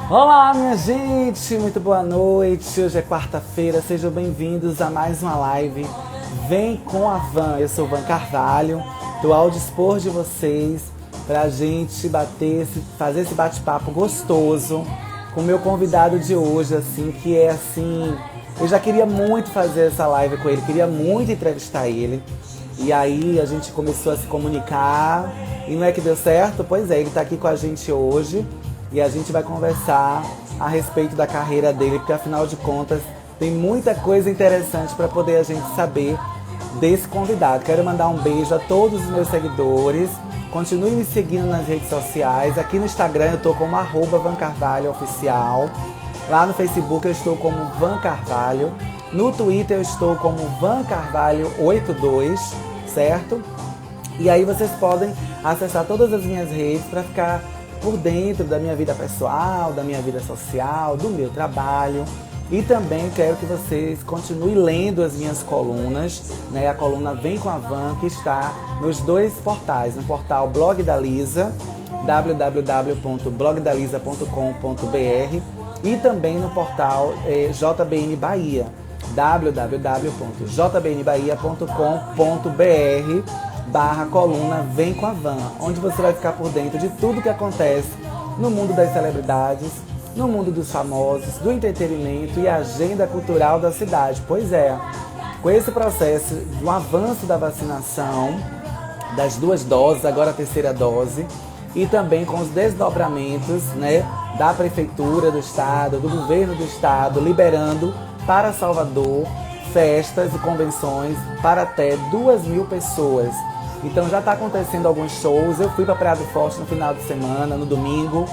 Olá, minha gente! Muito boa noite. Hoje é quarta-feira. Sejam bem-vindos a mais uma live. Vem com a Van. Eu sou o Van Carvalho. Estou ao dispor de vocês para a gente fazer esse bate-papo gostoso com o meu convidado de hoje, assim, que é assim... Eu já queria muito fazer essa live com ele, queria muito entrevistar ele. E aí a gente começou a se comunicar e não é que deu certo? Pois é, ele está aqui com a gente hoje e a gente vai conversar a respeito da carreira dele, porque afinal de contas tem muita coisa interessante para poder a gente saber desse convidado. Quero mandar um beijo a todos os meus seguidores. Continue me seguindo nas redes sociais. Aqui no Instagram eu estou como @vancarvalhooficial. Lá no Facebook eu estou como Van Carvalho. No Twitter eu estou como Van Carvalho 82, certo? E aí vocês podem acessar todas as minhas redes para ficar por dentro da minha vida pessoal, da minha vida social, do meu trabalho. E também quero que vocês continuem lendo as minhas colunas, né? A coluna Vem com a Van, que está nos dois portais, no portal Blog da Lisa, www.blogdalisa.com.br, e também no portal JBN Bahia, www.jbnbahia.com.br/coluna Vem com a Van, onde você vai ficar por dentro de tudo que acontece no mundo das celebridades, no mundo dos famosos, do entretenimento e agenda cultural da cidade. Pois é, com esse processo do avanço da vacinação, das 2 doses, agora a terceira dose, e também com os desdobramentos, né, da Prefeitura do Estado, do Governo do Estado, liberando para Salvador festas e convenções para até 2.000 pessoas. Então já está acontecendo alguns shows. Eu fui para Praia do Forte no final de semana, no domingo,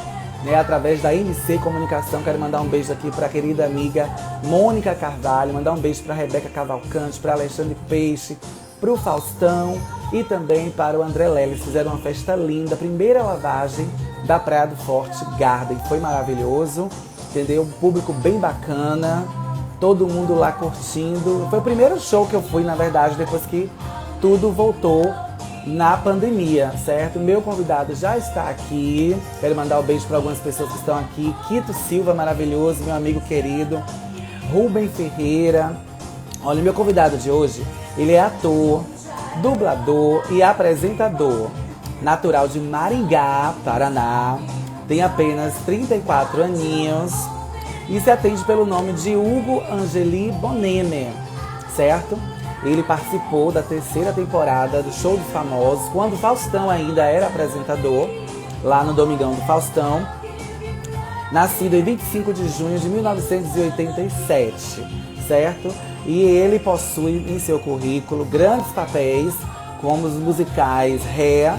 né, através da MC Comunicação. Quero mandar um beijo aqui para a querida amiga Mônica Carvalho, mandar um beijo para a Rebeca Cavalcante, para Alexandre Peixe, para o Faustão e também para o André Lé. Eles fizeram uma festa linda, primeira lavagem da Praia do Forte Garden. Foi maravilhoso, entendeu? Um público bem bacana, todo mundo lá curtindo. Foi o primeiro show que eu fui, na verdade, depois que tudo voltou na pandemia, certo? Meu convidado já está aqui. Quero mandar um beijo para algumas pessoas que estão aqui. Quito Silva, maravilhoso, meu amigo querido. Rubem Ferreira. Olha, meu convidado de hoje, ele é ator, dublador e apresentador. Natural de Maringá, Paraná. Tem apenas 34 aninhos e se atende pelo nome de Hugo Angeli Boneme, certo? Ele participou da terceira temporada do Show dos Famosos, quando o Faustão ainda era apresentador, lá no Domingão do Faustão. Nascido em 25 de junho de 1987, certo? E ele possui em seu currículo grandes papéis, como os musicais Hair,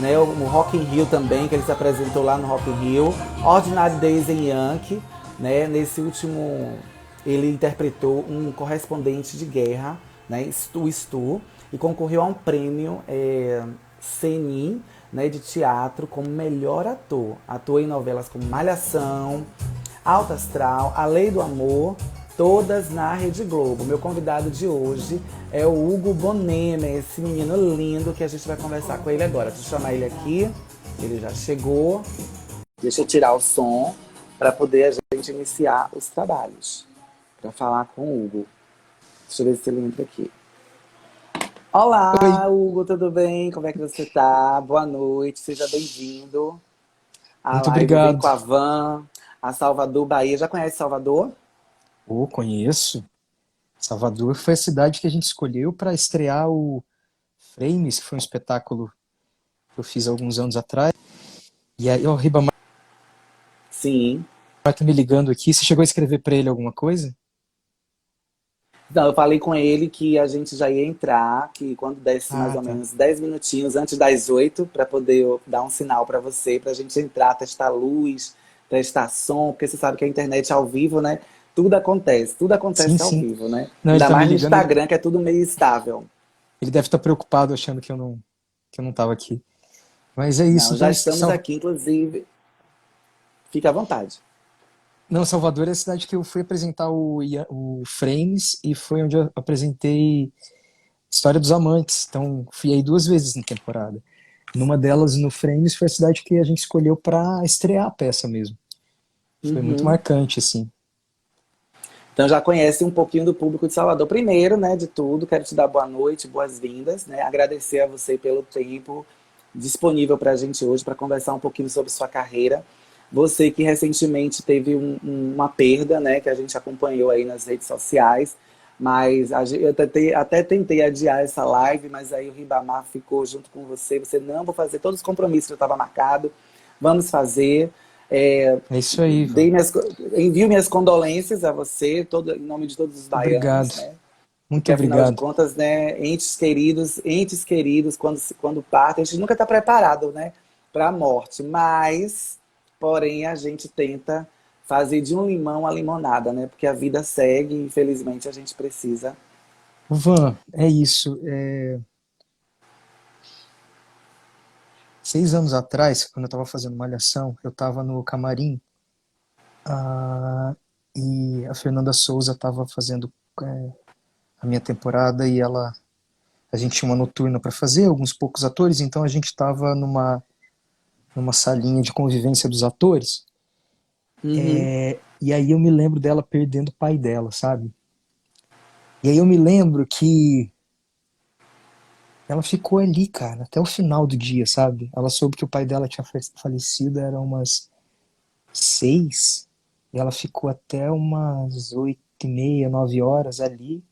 né, o Rock in Rio também, que ele se apresentou lá no Rock in Rio, Ordinary Days em Yankee, né? Nesse último ele interpretou um correspondente de guerra, né, o Stu, e concorreu a um prêmio Ceni, né, de teatro como melhor ator. Atuou em novelas como Malhação, Alto Astral, A Lei do Amor, todas na Rede Globo. Meu convidado de hoje é o Hugo Boneme, esse menino lindo que a gente vai conversar com ele agora. Deixa eu chamar ele aqui, ele já chegou. Deixa eu tirar o som para poder a gente iniciar os trabalhos, para falar com o Hugo. Deixa eu ver se ele entra aqui. Oi, Olá, Hugo, tudo bem? Como é que você tá? Boa noite, seja bem-vindo à muito live Vem com obrigado. a Van, a Salvador, Bahia. Já conhece Salvador? Conheço. Salvador foi a cidade que a gente escolheu para estrear o Frames, que foi um espetáculo que eu fiz há alguns anos atrás. E aí o Ribamar Sim. tá me ligando aqui. Você chegou a escrever para ele alguma coisa? Então, eu falei com ele que a gente já ia entrar, que quando desse mais Ah, ou tá. menos 10 minutinhos antes das 8, para poder eu dar um sinal para você, para a gente entrar, testar luz, testar som, porque você sabe que a internet ao vivo, né? Tudo Sim, acontece ao sim. vivo, né? Não, ele Ainda tá me mais no ligando, Instagram, que é tudo meio estável. ele deve estar preocupado achando que eu não estava aqui. Mas é isso, Não, já então estamos aqui, inclusive. Fique à vontade. não, Salvador é a cidade que eu fui apresentar o Frames e foi onde eu apresentei História dos Amantes. Então fui aí 2 vezes na temporada. Numa delas, no Frames, foi a cidade que a gente escolheu para estrear a peça mesmo. Foi muito Uhum. marcante, assim. Então já conhece um pouquinho do público de Salvador. Primeiro, né, de tudo, quero te dar boa noite, boas-vindas, né? Agradecer a você pelo tempo disponível para a gente hoje para conversar um pouquinho sobre sua carreira. Você que recentemente teve uma perda, né, que a gente acompanhou aí nas redes sociais, mas eu até tentei adiar essa live, mas aí o Ribamar ficou junto com você. Você não, vou fazer todos os compromissos que eu estava marcado, vamos fazer. É, É isso aí, Ivan. envio minhas condolências a você, em nome de todos os Obrigado. baianos, né? Muito Porque afinal de obrigado. contas, né, entes queridos, quando partem, a gente nunca está preparado, né, para a morte. Mas, porém, a gente tenta fazer de um limão a limonada, né? Porque a vida segue e, infelizmente, a gente precisa. Van, é isso. 6 anos atrás, quando eu estava fazendo Malhação, eu estava no camarim, ah, e a Fernanda Souza estava fazendo a minha temporada e a gente tinha uma noturna para fazer, alguns poucos atores, então a gente estava numa salinha de convivência dos atores. Uhum. E aí eu me lembro dela perdendo o pai dela, sabe? E aí eu me lembro que ela ficou ali, cara, até o final do dia, sabe? Ela soube que o pai dela tinha falecido, era umas 6, e ela ficou até umas 8h30, 9 horas ali,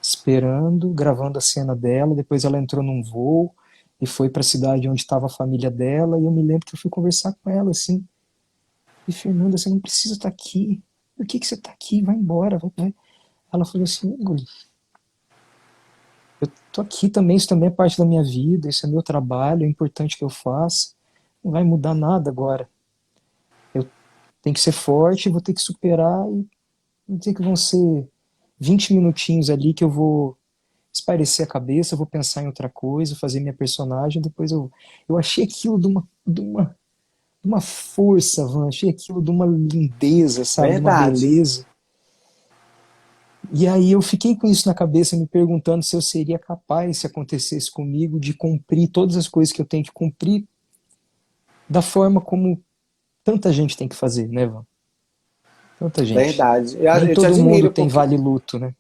esperando, gravando a cena dela. Depois ela entrou num voo e foi para a cidade onde estava a família dela. E eu me lembro que eu fui conversar com ela assim: e Fernanda, você não precisa estar aqui. Por que que você está aqui? Vai embora, vai. Ela falou assim: Guri, eu tô aqui também, isso também é parte da minha vida, isso é meu trabalho, é importante que eu faça. Não vai mudar nada agora. Eu tenho que ser forte, vou ter que superar e não sei que vão ser 20 minutinhos ali que eu vou espairecer a cabeça, eu vou pensar em outra coisa, fazer minha personagem, depois eu achei aquilo de uma força, Van, achei aquilo de uma lindeza, sabe, de uma Verdade. beleza. E aí eu fiquei com isso na cabeça, me perguntando se eu seria capaz, se acontecesse comigo, de cumprir todas as coisas que eu tenho que cumprir da forma como tanta gente tem que fazer, né, Van? Tanta gente. Verdade. Eu, Nem eu te todo mundo admiro tem porque vale luto, né?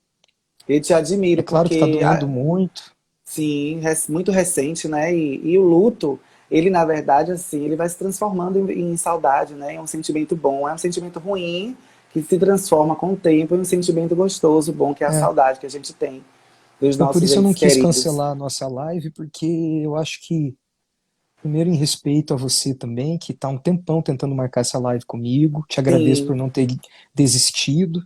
eu te É admiro claro que tá porque doendo muito. sim, muito recente, né? E o luto, ele na verdade, assim, ele vai se transformando em saudade, né? É um sentimento bom, é um sentimento ruim que se transforma com o tempo em um sentimento gostoso, bom, que é a É. saudade que a gente tem dos Então por nossos isso eu não entes quis queridos. cancelar a nossa live, porque eu acho que, primeiro em respeito a você também, que tá um tempão tentando marcar essa live comigo, te agradeço por Sim, não ter desistido.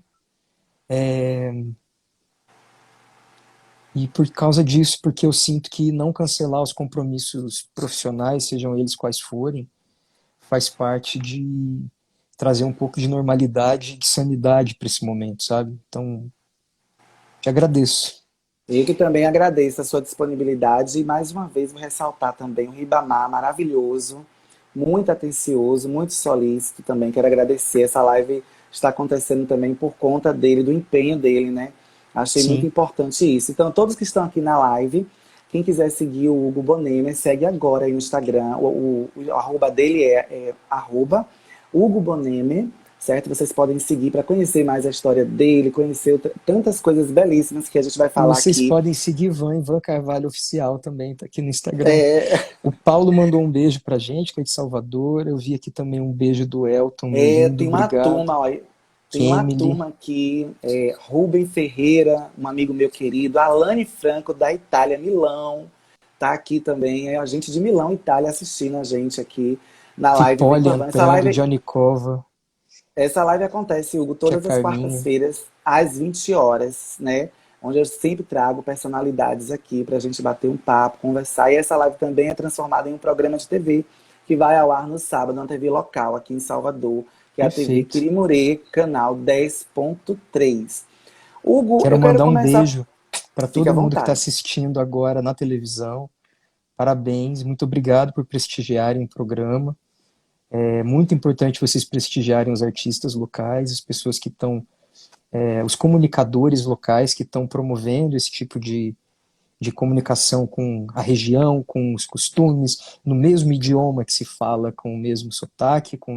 E por causa disso, porque eu sinto que não cancelar os compromissos profissionais, sejam eles quais forem, faz parte de trazer um pouco de normalidade e de sanidade para esse momento, sabe? Então, te agradeço. eu que também agradeço a sua disponibilidade e mais uma vez vou ressaltar também o Ribamar, maravilhoso, muito atencioso, muito solícito também. Quero agradecer. Essa live está acontecendo também por conta dele, do empenho dele, né? Achei muito Sim, importante isso. Então, todos que estão aqui na live, quem quiser seguir o Hugo Bonemer, segue agora aí no Instagram. O arroba dele é arroba Hugo Bonemer, certo? Vocês podem seguir para conhecer mais a história dele, conhecer tantas coisas belíssimas que a gente vai e falar vocês aqui. podem seguir Ivan Carvalho Oficial também, tá aqui no Instagram. É, O Paulo mandou um beijo pra gente, que é de Salvador. Eu vi aqui também um beijo do Elton, lindo, tem uma obrigado. turma, ó, tem uma Kemily, turma aqui, Rubem Ferreira, um amigo meu querido, Alane Franco, da Itália, Milão, tá aqui também. É a gente de Milão, Itália, assistindo a gente aqui na live Vem com Tripoli a Van. entrando, Johnny Cova, Essa live acontece, Hugo, tia todas as Carminha. quartas-feiras, às 20 horas, né? Onde eu sempre trago personalidades aqui pra gente bater um papo, conversar. E essa live também é transformada em um programa de TV que vai ao ar no sábado na TV local aqui em Salvador, que é a TV Perfeito. Quirimurê, canal 10.3. Hugo, Quero eu quero mandar um começar. beijo para Fique à todo mundo que está vontade. assistindo agora na televisão. Parabéns, muito obrigado por prestigiarem o programa. É muito importante vocês prestigiarem os artistas locais, as pessoas que estão, os comunicadores locais que estão promovendo esse tipo de comunicação com a região, com os costumes, no mesmo idioma que se fala, com o mesmo sotaque, com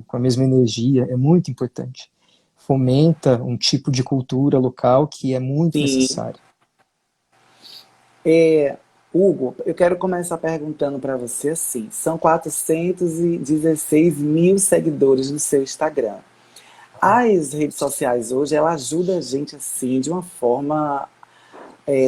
com a mesma energia, é muito importante. Fomenta um tipo de cultura local que é muito Sim. necessário. É, Hugo, eu quero começar perguntando para você assim: são 416 mil seguidores no seu Instagram. As redes sociais hoje, ela ajuda a gente assim de uma forma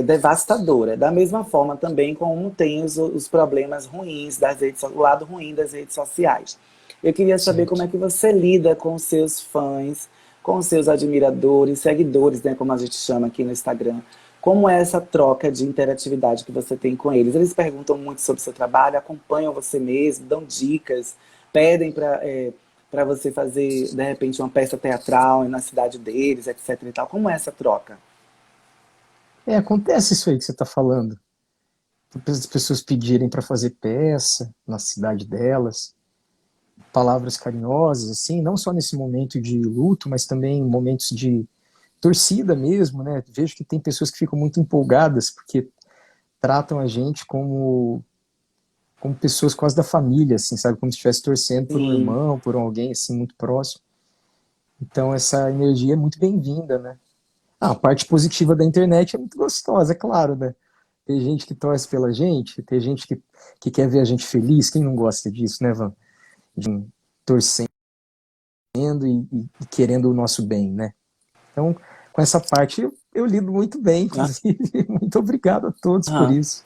devastadora. Da mesma forma também como tem os problemas ruins das redes, o lado ruim das redes sociais. Eu queria saber como Certo. é que você lida com os seus fãs, com os seus admiradores, seguidores, né, como a gente chama aqui no Instagram. Como é essa troca de interatividade que você tem com eles? Eles perguntam muito sobre o seu trabalho, acompanham você mesmo, dão dicas, pedem para você fazer, de repente, uma peça teatral na cidade deles, etc. e tal. Como é essa troca? Acontece isso aí que você está falando. As pessoas pedirem para fazer peça na cidade delas, palavras carinhosas, assim, não só nesse momento de luto, mas também em momentos de torcida mesmo, né? Vejo que tem pessoas que ficam muito empolgadas porque tratam a gente como pessoas quase da família, assim, sabe? Como se estivesse torcendo por um Sim. irmão, por alguém, assim, muito próximo. Então, essa energia é muito bem-vinda, né? A parte positiva da internet é muito gostosa, é claro, né? Tem gente que torce pela gente, tem gente que quer ver a gente feliz. Quem não gosta disso, né, Van? Torcendo e querendo o nosso bem, né? Então, com essa parte, eu lido muito bem, inclusive. Muito obrigado a todos por Aham. isso.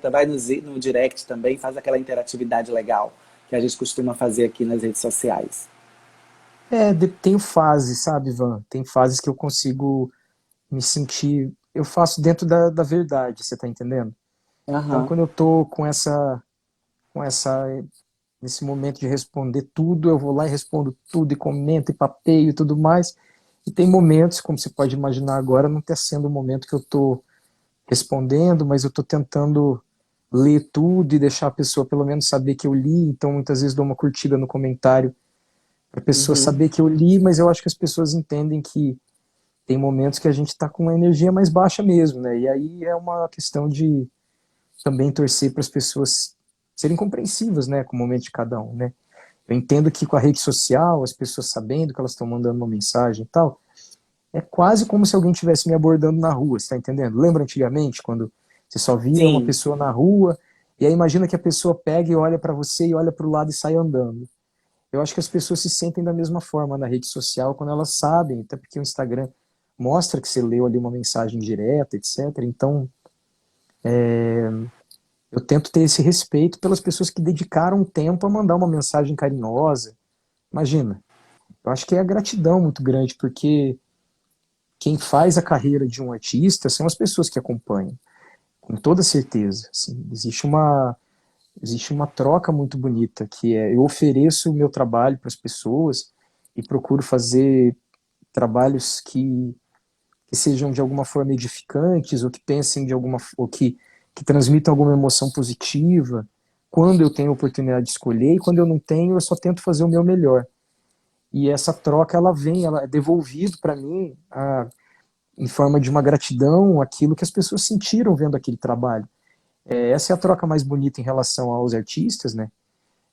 Vai no direct também, faz aquela interatividade legal que a gente costuma fazer aqui nas redes sociais. Tenho fases, sabe, Van? Tem fases que eu consigo me sentir. Eu faço dentro da verdade, você tá entendendo? Então, Aham. quando eu tô com essa, nesse momento de responder tudo, eu vou lá e respondo tudo, e comento, e papeio e tudo mais. E tem momentos, como você pode imaginar agora, não está sendo o momento que eu tô respondendo, mas eu tô tentando ler tudo e deixar a pessoa pelo menos saber que eu li. Então, muitas vezes dou uma curtida no comentário para a pessoa Uhum. saber que eu li, mas eu acho que as pessoas entendem que tem momentos que a gente está com uma energia mais baixa mesmo, né? E aí é uma questão de também torcer para as pessoas serem compreensivas, né, com o momento de cada um, né? Eu entendo que com a rede social, as pessoas sabendo que elas estão mandando uma mensagem e tal, é quase como se alguém estivesse me abordando na rua, você tá entendendo? Lembra antigamente, quando você só via uma Sim. pessoa na rua, e aí imagina que a pessoa pega e olha para você e olha para o lado e sai andando. Eu acho que as pessoas se sentem da mesma forma na rede social quando elas sabem, até porque o Instagram mostra que você leu ali uma mensagem direta, etc. Então, eu tento ter esse respeito pelas pessoas que dedicaram tempo a mandar uma mensagem carinhosa. Imagina, eu acho que é a gratidão muito grande, porque quem faz a carreira de um artista são as pessoas que acompanham, com toda certeza. Assim, existe uma troca muito bonita, que é eu ofereço o meu trabalho para as pessoas e procuro fazer trabalhos que sejam de alguma forma edificantes ou que pensem de alguma ou que transmitam alguma emoção positiva. Quando eu tenho a oportunidade de escolher e quando eu não tenho, eu só tento fazer o meu melhor. E essa troca ela vem, ela é devolvido para mim em forma de uma gratidão aquilo que as pessoas sentiram vendo aquele trabalho. Essa é a troca mais bonita em relação aos artistas, né?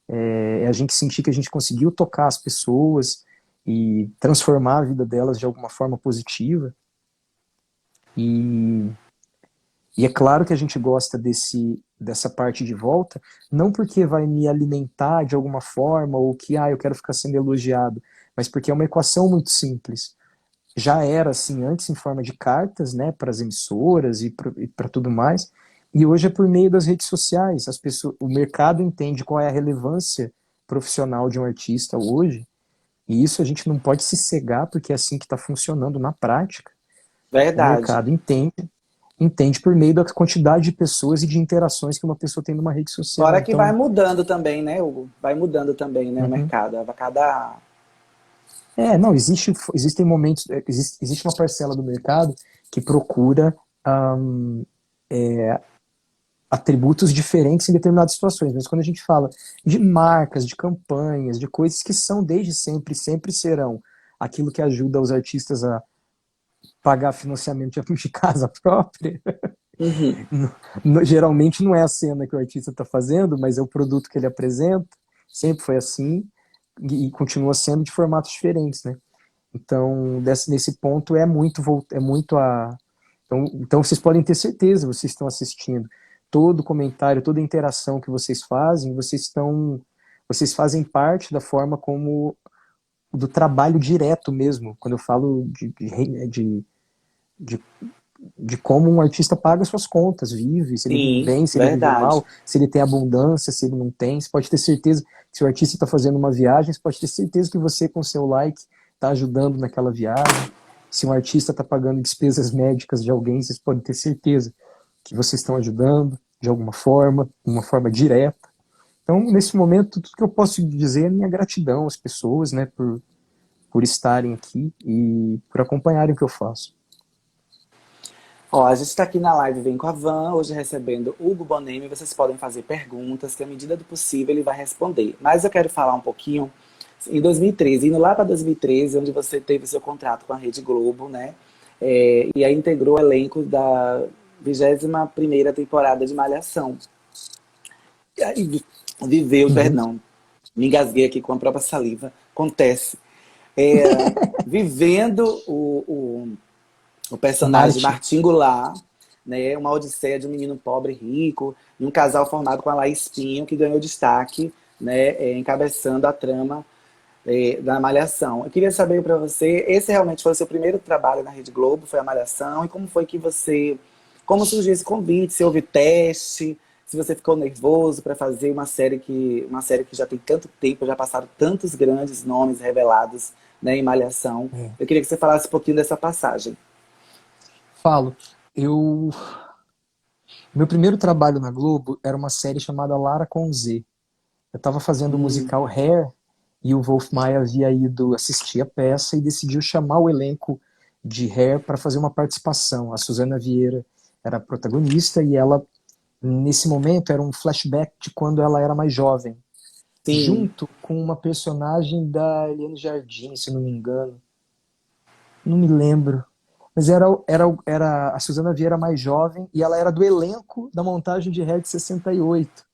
É a gente sentir que a gente conseguiu tocar as pessoas e transformar a vida delas de alguma forma positiva. E E é claro que a gente gosta dessa parte de volta, não porque vai me alimentar de alguma forma ou que eu quero ficar sendo elogiado, mas porque é uma equação muito simples. Já era assim antes em forma de cartas, né, para as emissoras e para tudo mais, e hoje é por meio das redes sociais. O mercado entende qual é a relevância profissional de um artista hoje, e isso a gente não pode se cegar porque é assim que está funcionando na prática. O Verdade. mercado entende por meio da quantidade de pessoas e de interações que uma pessoa tem numa rede social. Fora que vai Então, mudando também, né, Hugo? Vai mudando também, né, o uhum. mercado. A cada. Não, existem momentos, existe uma parcela do mercado que procura um, atributos diferentes em determinadas situações, mas quando a gente fala de marcas, de campanhas, de coisas que são desde sempre, sempre serão aquilo que ajuda os artistas a pagar financiamento de casa própria, Uhum. Geralmente não é a cena que o artista está fazendo, mas é o produto que ele apresenta. Sempre foi assim e continua sendo de formatos diferentes, né? Então, nesse ponto é muito a. Então vocês podem ter certeza, vocês estão assistindo. Todo comentário, toda interação que vocês fazem, vocês fazem parte da forma como do trabalho direto mesmo. Quando eu falo de, de como um artista paga suas contas, vive, se ele vive Sim, bem, se ele vive verdade. mal, se ele tem abundância, se ele não tem. Você pode ter certeza que se o artista está fazendo uma viagem, você pode ter certeza que você, com seu like, está ajudando naquela viagem. Se um artista está pagando despesas médicas de alguém, vocês podem ter certeza que vocês estão ajudando de alguma forma, de uma forma direta. Então, nesse momento, tudo que eu posso dizer é minha gratidão às pessoas, né, por estarem aqui e por acompanharem o que eu faço. Ó, a gente está aqui na live Vem com a Van, hoje recebendo Hugo Bonemi. Vocês podem fazer perguntas, que à medida do possível ele vai responder. Mas eu quero falar um pouquinho em 2013, indo lá para 2013, onde você teve seu contrato com a Rede Globo, né? E aí integrou o elenco da 21ª temporada de Malhação. E aí viveu, Uhum. perdão, me engasguei aqui com a própria saliva, acontece. É, vivendo o personagem Marte. Martin Goulart, né, uma odisseia de um menino pobre e rico, e um casal formado com a Laís Pinho, que ganhou destaque, né, encabeçando a trama da Malhação. Eu queria saber para você, esse realmente foi o seu primeiro trabalho na Rede Globo, foi a Malhação, e como foi que você, como surgiu esse convite, se houve teste, se você ficou nervoso para fazer uma série que já tem tanto tempo, já passaram tantos grandes nomes revelados, né, em Malhação. É. Eu queria que você falasse um pouquinho dessa passagem. Falo, eu meu primeiro trabalho na Globo era uma série chamada Lara com Z. Eu estava fazendo o Hum, musical Hair e o Wolf Maia havia ido assistir a peça e decidiu chamar o elenco de Hair para fazer uma participação. A Suzana Vieira era a protagonista e ela, nesse momento, era um flashback de quando ela era mais jovem, sim. junto com uma personagem da Eliane Jardim, se não me engano. Não me lembro. Mas era a Suzana Vieira mais jovem e ela era do elenco da montagem de Hair de 68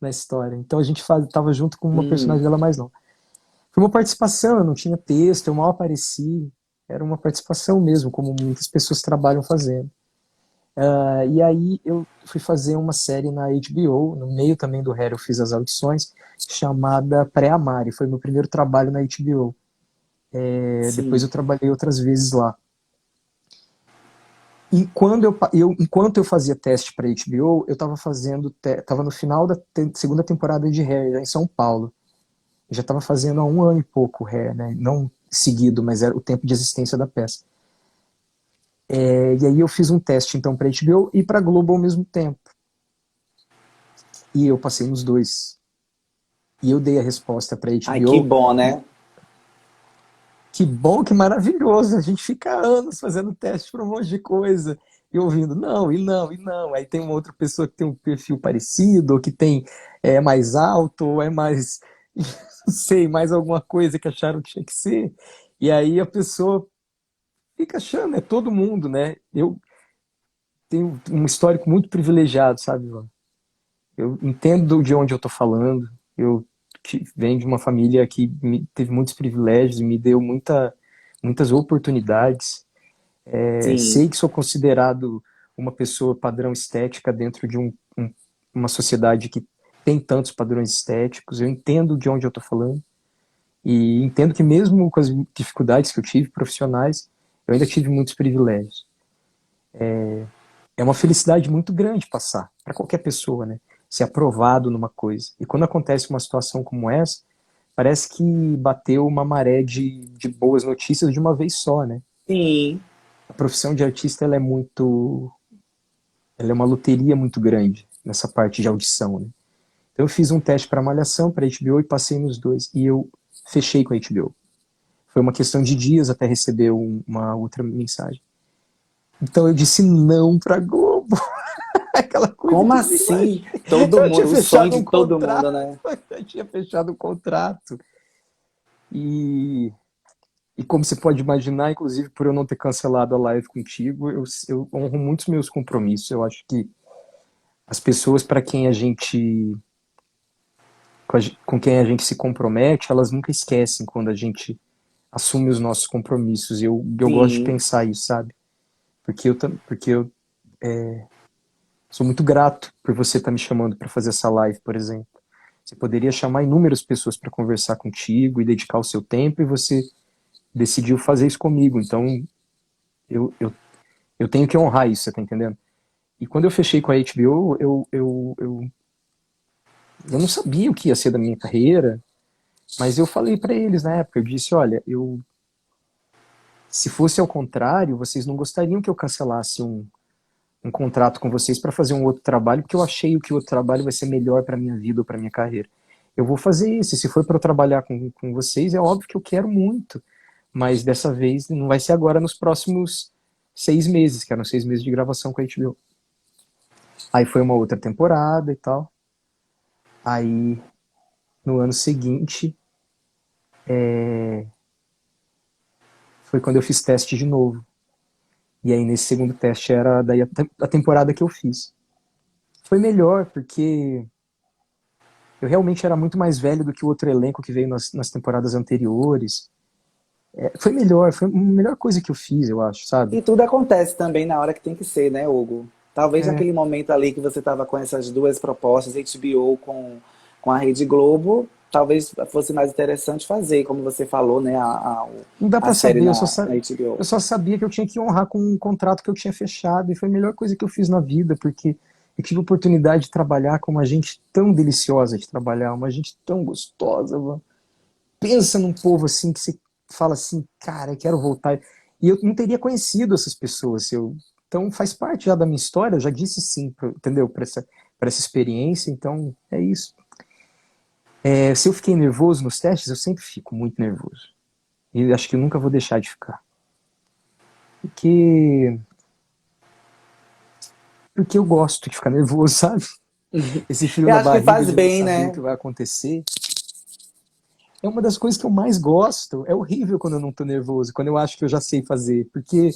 na história. Então a gente estava junto com uma personagem Hum, dela mais nova. Foi uma participação, eu não tinha texto, eu mal apareci. Era uma participação mesmo, como muitas pessoas trabalham fazendo. E aí eu fui fazer uma série na HBO, no meio também do Hair eu fiz as audições, chamada Pré-Amare. Foi meu primeiro trabalho na HBO. Depois sim. eu trabalhei outras vezes lá. E enquanto eu fazia teste para HBO, eu estava no final da segunda temporada de Hair, já em São Paulo. Eu já estava fazendo há um ano e pouco Hair, né? Não seguido, mas era o tempo de existência da peça. E aí eu fiz um teste então para HBO e para Globo ao mesmo tempo. E eu passei nos dois. E eu dei a resposta para Ai, que HBO. bom, E né? que bom, que maravilhoso. A gente fica anos fazendo teste para um monte de coisa e ouvindo não, e não, e não. Aí tem uma outra pessoa que tem um perfil parecido, ou que tem mais alto, ou é mais, não sei, mais alguma coisa que acharam que tinha que ser. E aí a pessoa fica achando, é todo mundo, né? Eu tenho um histórico muito privilegiado, sabe, Ivan? Eu entendo de onde eu tô falando. Eu venho de uma família que teve muitos privilégios e me deu muitas oportunidades. Sim. Sei que sou considerado uma pessoa padrão estética dentro de uma sociedade que tem tantos padrões estéticos. Eu entendo de onde eu estou falando e entendo que mesmo com as dificuldades que eu tive profissionais, eu ainda tive muitos privilégios. É uma felicidade muito grande passar para qualquer pessoa, né? Ser aprovado numa coisa. E quando acontece uma situação como essa, parece que bateu uma maré de boas notícias de uma vez só, né? Sim. A profissão de artista ela é uma loteria muito grande nessa parte de audição, né? Então eu fiz um teste para Malhação, para HBO e passei nos dois e eu fechei com a HBO. Foi uma questão de dias até receber uma outra mensagem. Então eu disse não para Globo. Aquela coisa Como que ninguém assim? imagina. Todo Eu tinha mundo, o sonho fechado de um todo mundo, contrato. né? Eu tinha fechado um contrato. E E como você pode imaginar, inclusive por eu não ter cancelado a live contigo, eu honro muitos meus compromissos. Eu acho que as pessoas para quem a gente com quem a gente se compromete, elas nunca esquecem quando a gente assume os nossos compromissos. Eu gosto de Sim, pensar isso, sabe? Porque eu sou muito grato por você estar me chamando para fazer essa live, por exemplo. Você poderia chamar inúmeras pessoas para conversar contigo e dedicar o seu tempo, e você decidiu fazer isso comigo. Então, eu, eu, eu tenho que honrar isso, você tá entendendo? E quando eu fechei com a HBO, eu não sabia o que ia ser da minha carreira, mas eu falei para eles na época, eu disse, olha, se fosse ao contrário, vocês não gostariam que eu cancelasse um contrato com vocês para fazer um outro trabalho, porque eu achei que o outro trabalho vai ser melhor para minha vida ou para minha carreira. Eu vou fazer isso. E se for para eu trabalhar com vocês, é óbvio que eu quero muito. Mas dessa vez não vai ser agora nos próximos 6 meses, que eram 6 meses de gravação com a HBO. Aí foi uma outra temporada e tal. Aí no ano seguinte foi quando eu fiz teste de novo. E aí nesse segundo teste era daí a temporada que eu fiz. Foi melhor porque eu realmente era muito mais velho do que o outro elenco que veio nas temporadas anteriores. Foi melhor, foi a melhor coisa que eu fiz, eu acho, sabe? e tudo acontece também na hora que tem que ser, né, Hugo? Talvez É, naquele momento ali que você estava com essas duas propostas, HBO com a Rede Globo, talvez fosse mais interessante fazer, como você falou, né, não dá a pra série saber, na HBO. eu só sabia que eu tinha que honrar com um contrato que eu tinha fechado, e foi a melhor coisa que eu fiz na vida, porque eu tive a oportunidade de trabalhar com uma gente tão deliciosa de trabalhar, uma gente tão gostosa, mano. Pensa num povo assim que você fala assim, cara, eu quero voltar. E eu não teria conhecido essas pessoas. Então faz parte já da minha história, eu já disse sim, entendeu? Para essa experiência, então é isso. Se eu fiquei nervoso nos testes, eu sempre fico muito nervoso. E acho que eu nunca vou deixar de ficar. Porque, porque eu gosto de ficar nervoso, sabe? Esse frio Eu na acho que barriga faz de não bem, saber o que né? vai acontecer. É uma das coisas que eu mais gosto. É horrível quando eu não tô nervoso, quando eu acho que eu já sei fazer. Porque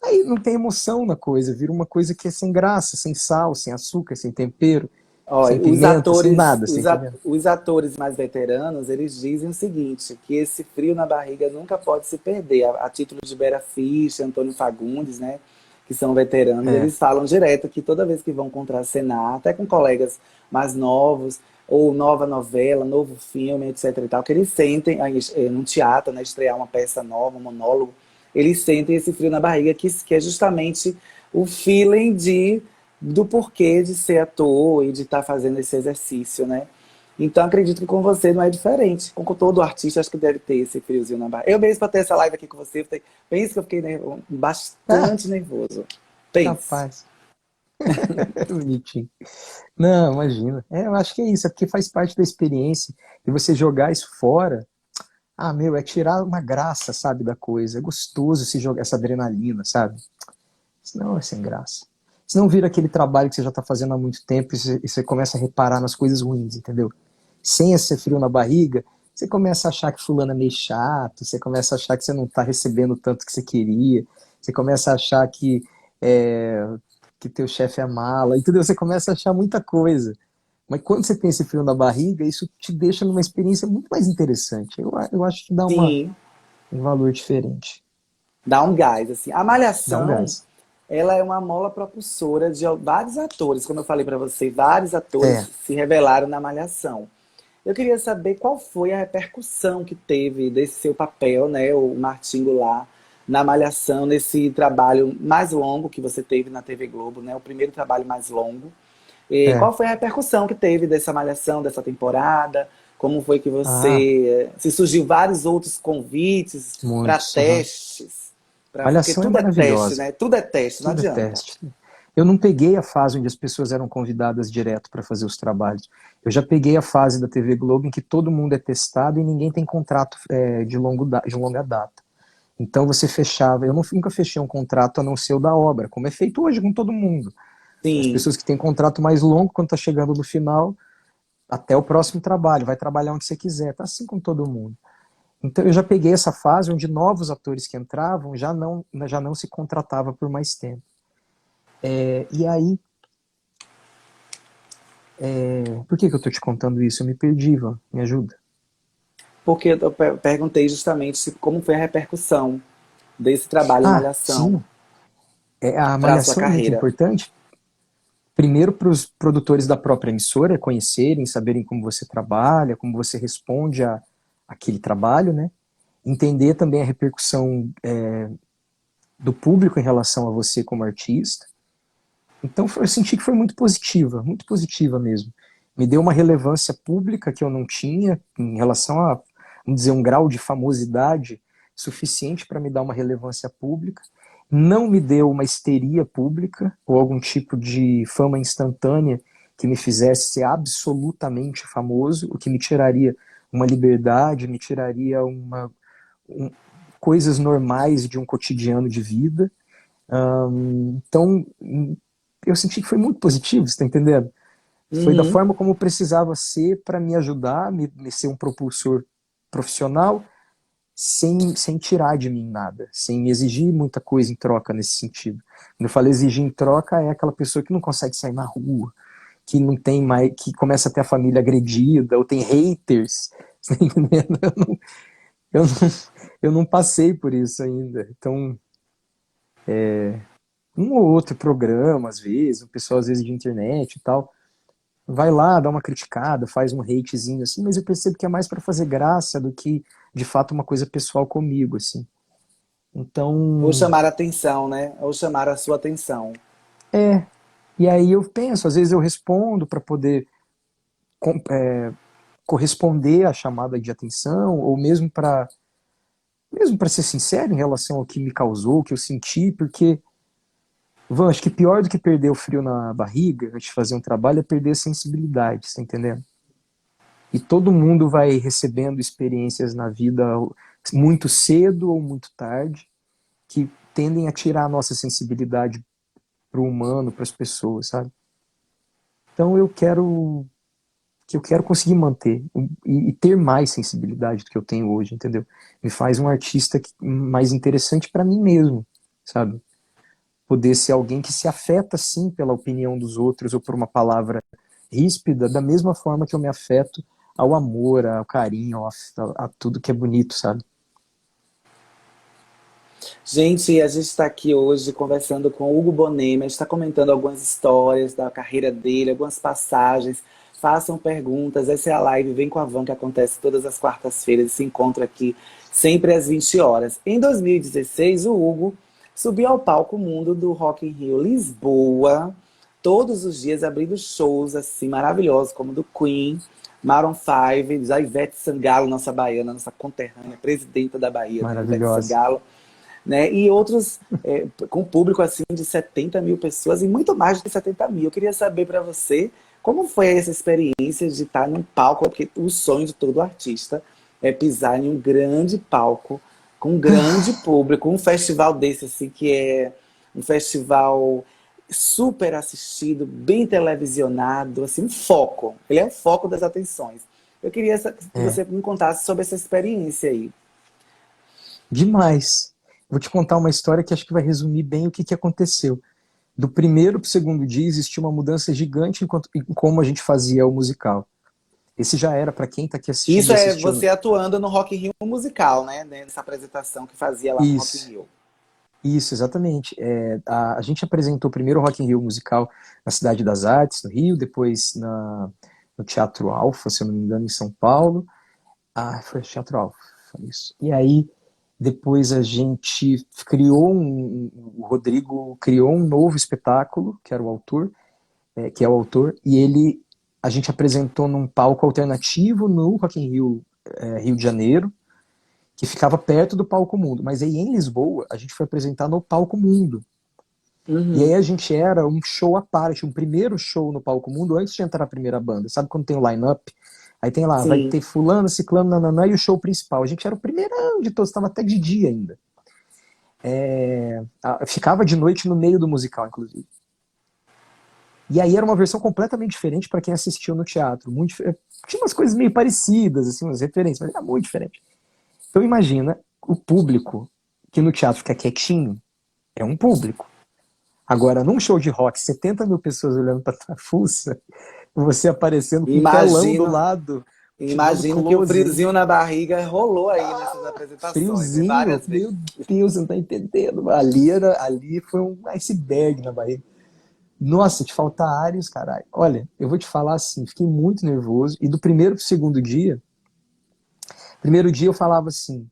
aí não tem emoção na coisa, vira uma coisa que é sem graça, sem sal, sem açúcar, sem tempero, sem Olha, pimenta, sem nada, você entendeu? os atores mais veteranos, eles dizem o seguinte, que esse frio na barriga nunca pode se perder. A título de Bera Fischer, Antônio Fagundes, né, que são veteranos, É. eles falam direto que toda vez que vão contracenar, até com colegas mais novos, ou nova novela, novo filme, etc e tal, que eles sentem, aí, num teatro, né, estrear uma peça nova, um monólogo, eles sentem esse frio na barriga, que é justamente o feeling do porquê de ser ator e de estar fazendo esse exercício, né? Então acredito que com você não é diferente. Com todo artista acho que deve ter esse friozinho na barriga. Eu mesmo para ter essa live aqui com você, penso que eu fiquei Ah, bastante nervoso. Pense. capaz. Bonitinho. Não, imagina. Eu acho que é isso, é porque faz parte da experiência. E você jogar isso fora, meu, é tirar uma graça, sabe, da coisa. É gostoso se jogar essa adrenalina, sabe? Senão é sem graça. Senão vira aquele trabalho que você já tá fazendo há muito tempo e você começa a reparar nas coisas ruins, entendeu? Sem esse frio na barriga, você começa a achar que fulano é meio chato, você começa a achar que você não tá recebendo o tanto que você queria, você começa a achar é, que teu chefe é mala, entendeu? Você começa a achar muita coisa. Mas quando você tem esse frio na barriga, isso te deixa numa experiência muito mais interessante. Eu acho que dá Sim, um valor diferente. dá um gás assim. A Dá um Malhação, gás. ela é uma mola propulsora de vários atores, como eu falei para você, vários atores É. se revelaram na Malhação. Eu queria saber qual foi a repercussão que teve desse seu papel, né, o Martin Goulart, na Malhação, nesse trabalho mais longo que você teve na TV Globo, né, o primeiro trabalho mais longo. E É. qual foi a repercussão que teve dessa Malhação, dessa temporada? Como foi que Ah, você... Se surgiu vários outros convites para muitos. Aham. testes, porque Malhação é tudo é teste, maravilhosa. né? Tudo é teste, não Tudo é adianta. teste. Eu não peguei a fase onde as pessoas eram convidadas direto para fazer os trabalhos. Eu já peguei a fase da TV Globo em que todo mundo é testado e ninguém tem contrato de longa data. Então você fechava. Eu nunca fechei um contrato a não ser o da obra, como é feito hoje com todo mundo. As Sim, pessoas que têm contrato mais longo, quando está chegando no final, até o próximo trabalho, vai trabalhar onde você quiser. Tá assim com todo mundo. Então eu já peguei essa fase onde novos atores que entravam já não se contratava por mais tempo. E aí, por que eu estou te contando isso? Eu me perdi, Ivan, me ajuda. Porque eu perguntei justamente como foi a repercussão desse trabalho em Ah, Malhação sim, a para a sua Malhação é muito carreira. importante. Primeiro, para os produtores da própria emissora conhecerem, saberem como você trabalha, como você responde a aquele trabalho, né? Entender também a repercussão do público em relação a você como artista. Então eu senti que foi muito positiva mesmo. Me deu uma relevância pública que eu não tinha em relação a, vamos dizer, um grau de famosidade suficiente para me dar uma relevância pública. Não me deu uma histeria pública ou algum tipo de fama instantânea que me fizesse ser absolutamente famoso, o que me tiraria uma liberdade, me tiraria um, coisas normais de um cotidiano de vida. Então, eu senti que foi muito positivo, você está entendendo? Foi da Uhum. forma como precisava ser para me ajudar, me ser um propulsor profissional, sem tirar de mim nada, sem exigir muita coisa em troca nesse sentido. Quando eu falo exigir em troca, é aquela pessoa que não consegue sair na rua, que não tem mais, que começa a ter a família agredida, ou tem haters, você tá entendendo? Eu não, eu não passei por isso ainda. Então, um ou outro programa, às vezes, o pessoal às vezes de internet e tal, vai lá, dá uma criticada, faz um hatezinho assim, mas eu percebo que é mais para fazer graça do que de fato uma coisa pessoal comigo, assim. Ou Então, chamar a atenção, né? Ou chamar a sua atenção. e aí eu penso, às vezes eu respondo para poder corresponder à chamada de atenção, ou mesmo para ser sincero em relação ao que me causou, o que eu senti, porque Van, acho que pior do que perder o frio na barriga antes de fazer um trabalho é perder a sensibilidade, você tá entendendo? E todo mundo vai recebendo experiências na vida muito cedo ou muito tarde que tendem a tirar a nossa sensibilidade para o humano, para as pessoas, sabe? Então eu quero conseguir manter e ter mais sensibilidade do que eu tenho hoje, entendeu? Me faz um artista mais interessante para mim mesmo, sabe? Poder ser alguém que se afeta sim pela opinião dos outros ou por uma palavra ríspida, da mesma forma que eu me afeto ao amor, ao carinho, a tudo que é bonito, sabe? Gente, a gente está aqui hoje conversando com o Hugo Bonemer, a gente está comentando algumas histórias da carreira dele, algumas passagens. Façam perguntas, essa é a live Vem com a Van, que acontece todas as quartas-feiras e se encontra aqui sempre às 20 horas. Em 2016, o Hugo subiu ao palco mundo do Rock in Rio Lisboa, todos os dias abrindo shows assim maravilhosos, como do Queen, Maroon 5, da Ivete Sangalo, nossa baiana, nossa conterrânea, presidenta da Bahia, né, Ivete Maravilhosa. Sangalo, né? E outros com público assim de 70 mil pessoas e muito mais de 70 mil. Eu queria saber para você como foi essa experiência de estar num palco, porque o sonho de todo artista é pisar em um grande palco com um grande público, um festival desse assim que é um festival super assistido, bem televisionado, assim, um foco. Ele é o foco das atenções. Eu queria que É, você me contasse sobre essa experiência aí. demais. Vou te contar uma história que acho que vai resumir bem o que aconteceu. Do primeiro para o segundo dia existiu uma mudança gigante em como a gente fazia o musical. Esse já era, para quem está aqui assistindo Isso e é assistiu. você atuando no Rock in Rio musical, né? Nessa apresentação que fazia lá no Rock in Isso, Rio. isso, exatamente. A gente apresentou primeiro o Rock in Rio musical na Cidade das Artes, no Rio, depois no Teatro Alfa, se eu não me engano, em São Paulo. Ah, foi Teatro Alfa, foi isso. E aí, depois a gente o Rodrigo criou um novo espetáculo, que era o autor, que é o autor, e a gente apresentou num palco alternativo no Rock in Rio, Rio de Janeiro, que ficava perto do Palco Mundo. Mas aí em Lisboa, a gente foi apresentar no Palco Mundo. E aí Uhum. a gente era um show à parte, um primeiro show no Palco Mundo antes de entrar a primeira banda. Sabe quando tem o line-up? Aí tem lá, vai Sim. ter fulano, ciclano, nananã, e o show principal. A gente era o primeirão de todos, estava até de dia ainda. Ficava de noite no meio do musical, inclusive. E aí era uma versão completamente diferente para quem assistiu no teatro. Tinha umas coisas meio parecidas, assim, umas referências, mas era muito diferente. Então imagina o público que no teatro fica quietinho, é um público. Agora, num show de rock, 70 mil pessoas olhando pra tua fuça, você aparecendo com um telão do Imagino, lado, te dando imagino que o close, hein? friozinho na barriga rolou aí nessas apresentações, né? Friozinho, Várias vezes. meu Deus, você não tá entendendo. Ali foi um iceberg na barriga. Nossa, te falta ares, caralho. Olha, eu vou te falar assim, fiquei muito nervoso. E do primeiro pro segundo dia, primeiro dia eu falava assim,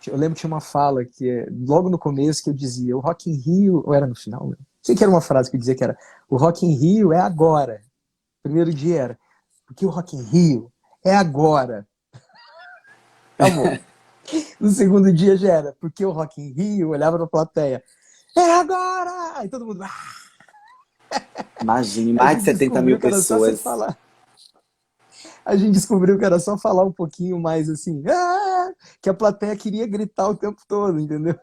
eu lembro que tinha uma fala que logo no começo que eu dizia, o Rock in Rio, ou era no final, né? Sei que era uma frase que eu dizia que era, o Rock in Rio é agora. Primeiro dia era, porque o Rock in Rio é agora. Acabou. No segundo dia já era, porque o Rock in Rio olhava pra plateia, é agora! Aí todo mundo, Imagine, a mais de gente 70 mil descobriu que era só você pessoas. falar. A gente descobriu que era só falar um pouquinho mais assim, que a plateia queria gritar o tempo todo, entendeu?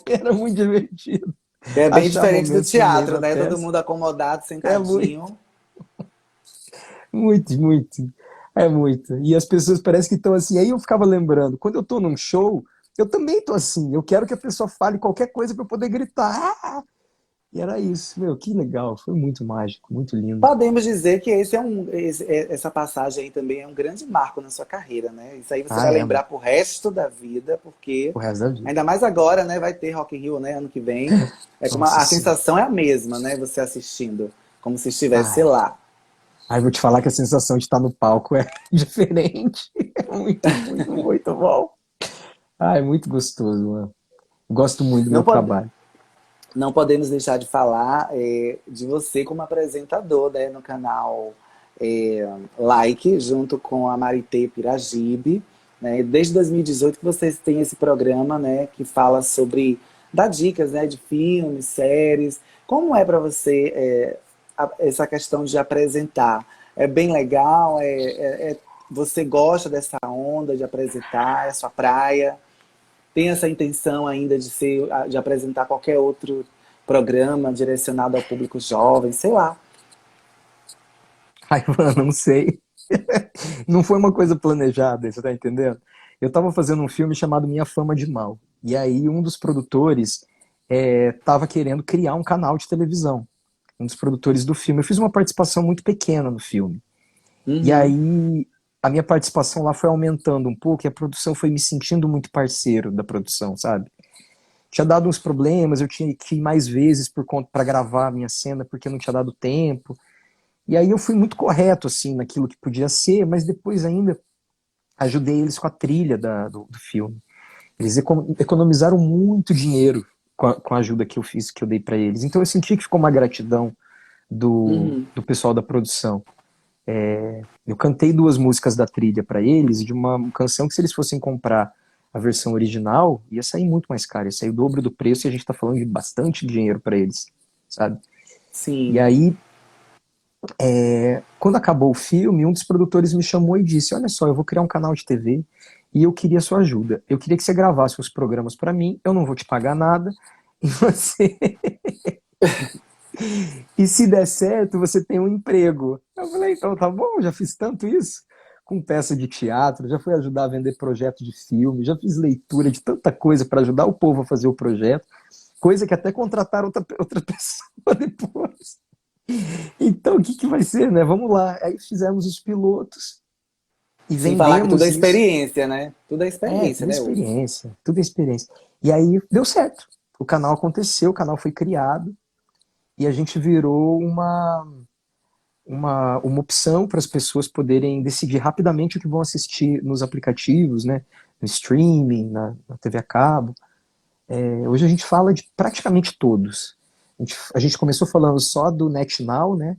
Era muito divertido. É bem Achar diferente do momentos no meio teatro, da né? Todo peça. mundo acomodado, É muito, sentadinho. muito, muito. É muito. E as pessoas parecem que estão assim. Aí eu ficava lembrando, quando eu tô num show, eu também tô assim. Eu quero que a pessoa fale qualquer coisa para eu poder gritar. E era isso. Meu, que legal. Foi muito mágico, muito lindo. Podemos dizer que essa passagem aí também é um grande marco na sua carreira, né? Isso aí você Ah, vai é, lembrar mano. pro resto da vida, porque O resto da vida. ainda mais agora, né? Vai ter Rock in Rio, né? Ano que vem. É como Nossa a Senhora. sensação é a mesma, né? Você assistindo, como se estivesse Ai. lá. Aí vou te falar que a sensação de estar no palco é diferente. É muito, muito, muito bom. Ah, é muito gostoso, mano. Gosto muito do Não meu pode, trabalho. não podemos deixar de falar de você como apresentador, né? No canal Like, junto com a Maritê Piragibe, né? Desde 2018 que vocês têm esse programa, né? Que fala sobre, dá dicas, né? De filmes, séries. Como é para você essa questão de apresentar? É bem legal? Você gosta dessa onda de apresentar? É sua praia? Tem essa intenção ainda de apresentar qualquer outro programa direcionado ao público jovem, sei lá. Ai, mano, não sei. Não foi uma coisa planejada, você tá entendendo? Eu tava fazendo um filme chamado Minha Fama de Mal. E aí um dos produtores tava querendo criar um canal de televisão. Um dos produtores do filme. Eu fiz uma participação muito pequena no filme. E Uhum. aí a minha participação lá foi aumentando um pouco e a produção foi me sentindo muito parceiro da produção, sabe? Tinha dado uns problemas, eu tinha que ir mais vezes por conta para gravar a minha cena porque não tinha dado tempo. E aí eu fui muito correto assim naquilo que podia ser, mas depois ainda ajudei eles com a trilha do filme. Eles economizaram muito dinheiro com a ajuda que eu fiz, que eu dei para eles. Então eu senti que ficou uma gratidão Uhum. do pessoal da produção. Eu cantei duas músicas da trilha para eles, de uma canção que se eles fossem comprar a versão original, ia sair muito mais caro, ia sair o dobro do preço e a gente tá falando de bastante dinheiro para eles, sabe? E Sim. aí, quando acabou o filme, um dos produtores me chamou e disse: Olha só, eu vou criar um canal de TV e eu queria sua ajuda. Eu queria que você gravasse os programas para mim, eu não vou te pagar nada, e você. E se der certo, você tem um emprego. Eu falei, então tá bom, já fiz tanto isso com peça de teatro, já fui ajudar a vender projeto de filme, já fiz leitura de tanta coisa para ajudar o povo a fazer o projeto, coisa que até contrataram outra pessoa depois. Então, o que, que vai ser, né? Vamos lá. Aí fizemos os pilotos e Sem falar que tudo é vendemos isso. experiência, né? Tudo é experiência, Tudo né, Hugo? experiência, tudo experiência. E aí deu certo. O canal aconteceu, o canal foi criado e a gente virou uma opção para as pessoas poderem decidir rapidamente o que vão assistir nos aplicativos, né? No streaming, na TV a cabo. Hoje a gente fala de praticamente todos. A gente começou falando só do NetNow, né?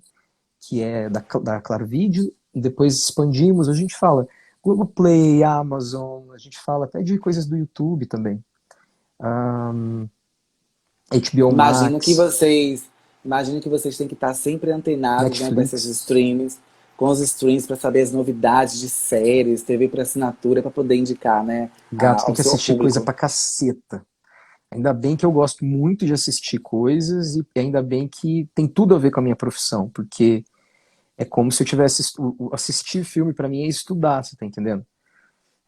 Que é da Claro Video, depois expandimos, a gente fala Globoplay, Amazon, a gente fala até de coisas do YouTube também. HBO Imagino que Max, vocês, imagino que vocês têm que estar sempre antenados, né, com esses Netflix. streams, com os streams para saber as novidades de séries, TV por assinatura para poder indicar, né, Gato tem ao que seu assistir coisa público. pra caceta. Ainda bem que eu gosto muito de assistir coisas e ainda bem que tem tudo a ver com a minha profissão, porque é como se eu tivesse assistir filme pra mim é estudar, você tá entendendo?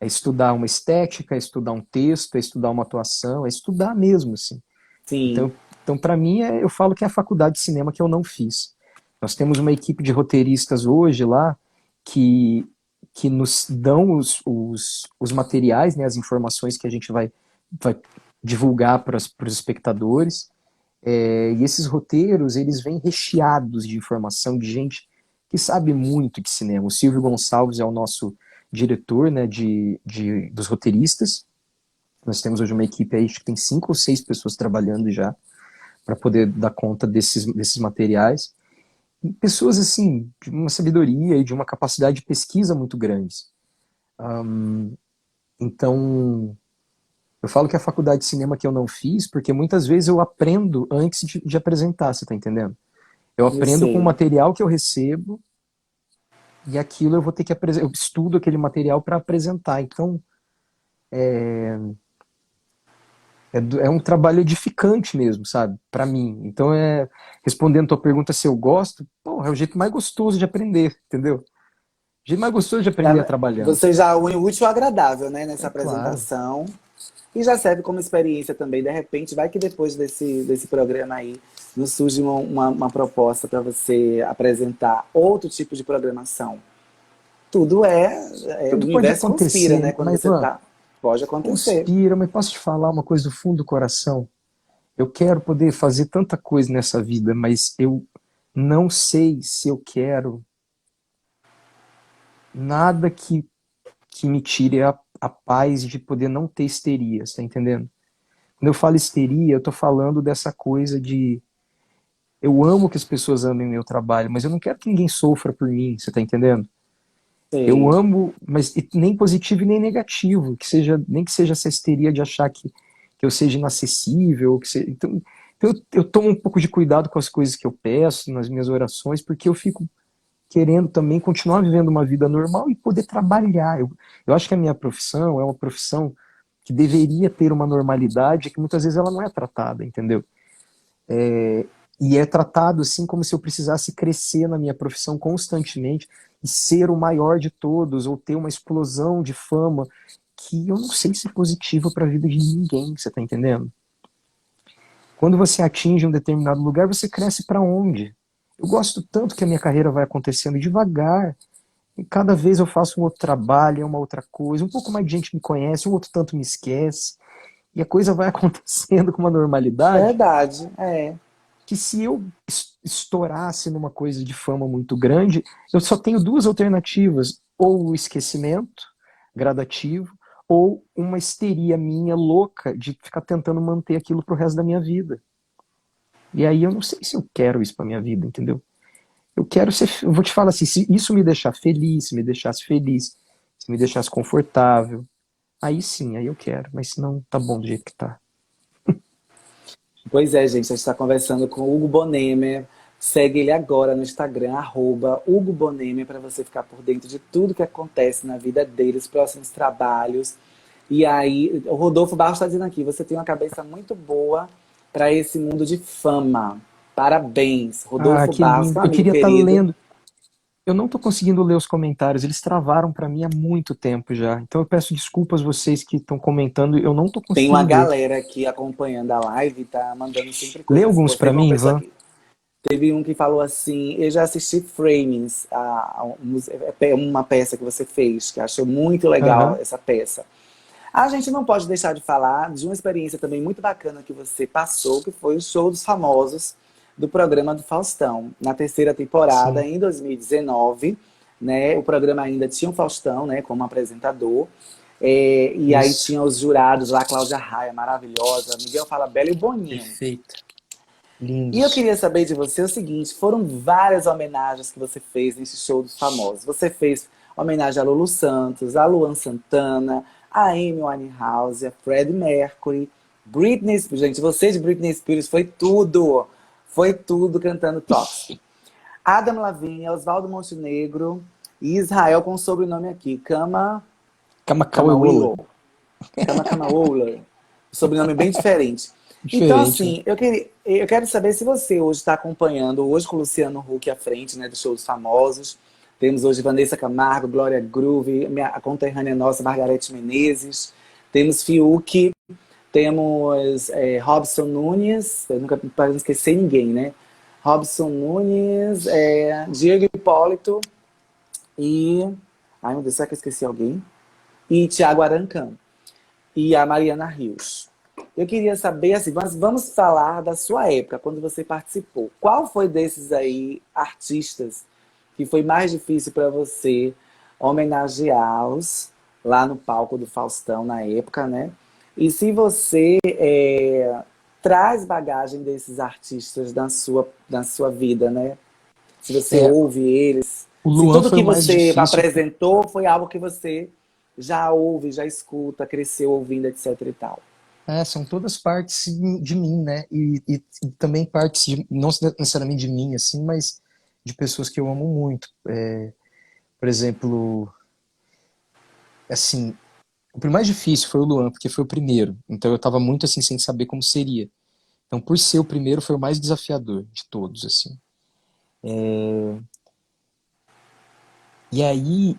É estudar uma estética, é estudar um texto, é estudar uma atuação, é estudar mesmo, assim. Sim, Então, então para mim, eu falo que é a faculdade de cinema que eu não fiz. Nós temos uma equipe de roteiristas hoje lá que, que nos dão os materiais, né, as informações que a gente vai divulgar para os espectadores. E esses roteiros, eles vêm recheados de informação de gente que sabe muito de cinema. O Silvio Gonçalves é o nosso diretor, né, dos roteiristas. Nós temos hoje uma equipe aí, acho que tem 5 ou 6 pessoas trabalhando já para poder dar conta desses materiais. E pessoas, assim, de uma sabedoria e de uma capacidade de pesquisa muito grandes. Então, eu falo que a faculdade de cinema que eu não fiz, porque muitas vezes eu aprendo antes de apresentar, você tá entendendo? Eu eu aprendo com o sei. material que eu recebo e aquilo eu vou ter que apresentar. Eu estudo aquele material para apresentar. Então, é um trabalho edificante mesmo, sabe? Para mim. Então, respondendo a tua pergunta se eu gosto, porra, é o jeito mais gostoso de aprender, entendeu? O jeito mais gostoso de aprender é trabalhando. Você já une o útil ao agradável, né, nessa É claro. apresentação. E já serve como experiência também. De repente, vai que depois desse programa aí nos surge uma proposta para você apresentar outro tipo de programação. Tudo o Tudo pode universo conspira, acontecer, né? Quando mas, você Van, tá. Pode acontecer. conspira, mas posso te falar uma coisa do fundo do coração? Eu quero poder fazer tanta coisa nessa vida, mas eu não sei se eu quero nada que me tire a paz de poder não ter histeria, você tá entendendo? Quando eu falo histeria, eu tô falando dessa coisa de eu amo que as pessoas amem meu trabalho, mas eu não quero que ninguém sofra por mim, você tá entendendo? Eu Sei. amo, mas nem positivo e nem negativo, nem que seja essa histeria de achar que eu seja inacessível, então eu tomo um pouco de cuidado com as coisas que eu peço nas minhas orações, porque eu fico querendo também continuar vivendo uma vida normal e poder trabalhar. Eu acho que a minha profissão é uma profissão que deveria ter uma normalidade que muitas vezes ela não é tratada, entendeu? E é tratado assim como se eu precisasse crescer na minha profissão constantemente e ser o maior de todos ou ter uma explosão de fama que eu não sei se é positiva para a vida de ninguém, você tá entendendo? Quando você atinge um determinado lugar, você cresce para onde? Eu gosto tanto que a minha carreira vai acontecendo devagar. E cada vez eu faço um outro trabalho, é uma outra coisa. Um pouco mais de gente me conhece, um outro tanto me esquece. E a coisa vai acontecendo com uma normalidade Verdade. É. que se eu estourasse numa coisa de fama muito grande, eu só tenho 2 alternativas: ou o esquecimento gradativo, ou uma histeria minha louca de ficar tentando manter aquilo pro resto da minha vida. E aí eu não sei se eu quero isso pra minha vida, entendeu? Eu vou te falar assim, se isso me deixar feliz, se me deixasse feliz, se me deixasse confortável, aí sim, aí eu quero, mas se não, tá bom do jeito que tá. Pois é, gente, a gente está conversando com o Hugo Bonemer. Segue ele agora no Instagram, Hugo Bonemer, para você ficar por dentro de tudo que acontece na vida dele, os próximos trabalhos. E aí, o Rodolfo Barros está dizendo aqui, você tem uma cabeça muito boa para esse mundo de fama. Parabéns, Ah, Rodolfo que Barros, que lindo. é um Eu amigo queria estar querido. lendo. Eu não tô conseguindo ler os comentários, eles travaram pra mim há muito tempo já. Então eu peço desculpas vocês que estão comentando, eu não tô Tem uma conseguindo ver. galera aqui acompanhando a live, tá mandando sempre Lê coisas alguns boas. pra Teve uma mim, pessoa Ivan? que Teve um que falou assim, eu já assisti Framings, uma peça que você fez, que achou muito legal Aham. essa peça. A gente não pode deixar de falar de uma experiência também muito bacana que você passou, que foi o Show dos Famosos do programa do Faustão, na terceira temporada, Sim. em 2019, né? O programa ainda tinha o Faustão, né, como apresentador. E aí Isso. tinha os jurados lá, Cláudia Raia, maravilhosa, Miguel Falabella e o Boninho. Perfeito. E eu Lindos. queria saber de você o seguinte: foram várias homenagens que você fez nesse show dos famosos. Você fez homenagem a Lulu Santos, a Luan Santana, a Amy Winehouse, a Freddie Mercury, Britney Spears. Gente, você de Britney Spears foi tudo. Foi tudo cantando Toxic. Adam Lavigne, Oswaldo Montenegro e Israel com o sobrenome aqui, Kamakawiwo'ole. Kamawilo. Kamakamawolo. Sobrenome bem diferente. Então, Diferente, né? assim, eu quero saber se você hoje está acompanhando, hoje com o Luciano Huck à frente, né, do Show dos Famosos, Temos hoje Vanessa Camargo, Glória Groove, a conterrânea nossa, Margareth Menezes. Temos Fiuk, temos Robson Nunes, eu nunca para não esquecer ninguém, né? Robson Nunes, Diego Hipólito e... Ai, meu Deus, será que eu esqueci alguém? E Thiago Arancão. E a Mariana Rios. Eu queria saber, assim, vamos falar da sua época, quando você participou. Qual foi desses aí artistas que foi mais difícil para você homenageá-los lá no palco do Faustão na época, né? E se você traz bagagem desses artistas na sua vida, né? Se você É, ouve eles, o se Luan tudo foi que o mais você difícil. apresentou foi algo que você já ouve, já escuta, cresceu ouvindo, etc e tal. São todas partes de mim, né? E também partes, não necessariamente de mim, assim, mas de pessoas que eu amo muito. Por exemplo, assim, o mais difícil foi o Luan, porque foi o primeiro. Então eu tava muito assim, sem saber como seria. Então, por ser o primeiro, foi o mais desafiador de todos, assim. E aí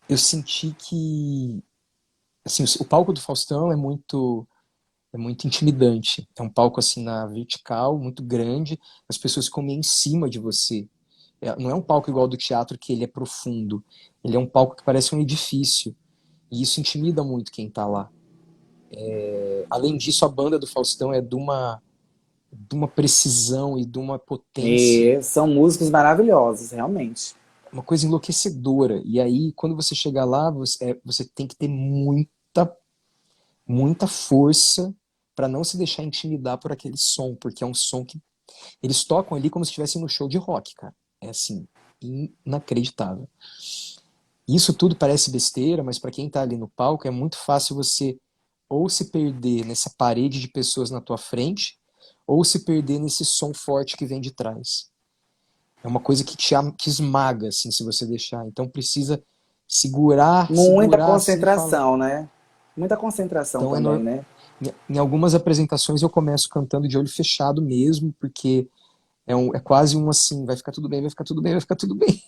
eu senti que, assim, o palco do Faustão é muito intimidante. É um palco assim na vertical, muito grande, as pessoas comem em cima de você. Não é um palco igual ao do teatro que ele é profundo. Ele é um palco que parece um edifício. E isso intimida muito quem tá lá. Além disso, a banda do Faustão é de uma precisão e de uma potência, E são músicos maravilhosos, realmente. uma coisa enlouquecedora. E aí, quando você chegar lá, você tem que ter muita, muita força para não se deixar intimidar por aquele som, porque é um som que eles tocam ali como se estivessem no show de rock, cara. É assim, inacreditável. Isso tudo parece besteira, mas para quem tá ali no palco é muito fácil você ou se perder nessa parede de pessoas na tua frente, ou se perder nesse som forte que vem de trás. É uma coisa que esmaga, assim, se você deixar. Então precisa segurar, Muita segurar, assim, e falar. concentração, né? Muita concentração Então, também, né? em algumas apresentações eu começo cantando de olho fechado mesmo, porque é quase um assim, vai ficar tudo bem, vai ficar tudo bem, vai ficar tudo bem.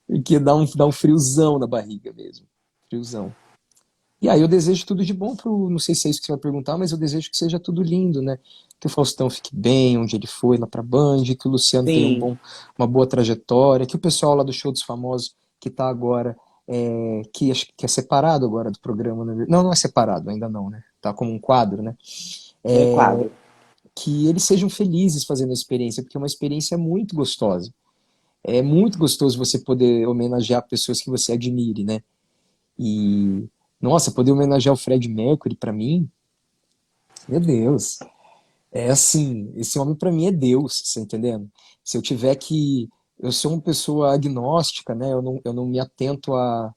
Porque dá um friozão na barriga mesmo. Friozão. E aí eu desejo tudo de bom pro. Não sei se é isso que você vai perguntar, mas eu desejo que seja tudo lindo, né? Que o Faustão fique bem, onde ele foi, lá pra Band, que o Luciano tenha Sim. uma boa trajetória, que o pessoal lá do Show dos Famosos, que tá agora, que acho que é separado agora do programa, né? Não, não é separado, ainda não, né? Tá como um quadro, né? É quadro. Que eles sejam felizes fazendo a experiência, porque é uma experiência muito gostosa. É muito gostoso você poder homenagear pessoas que você admire, né? E, nossa, poder homenagear o Fred Mercury pra mim, meu Deus. É assim, esse homem pra mim é Deus, você tá entendendo? Se eu tiver que. Eu sou uma pessoa agnóstica, né? Eu não me atento à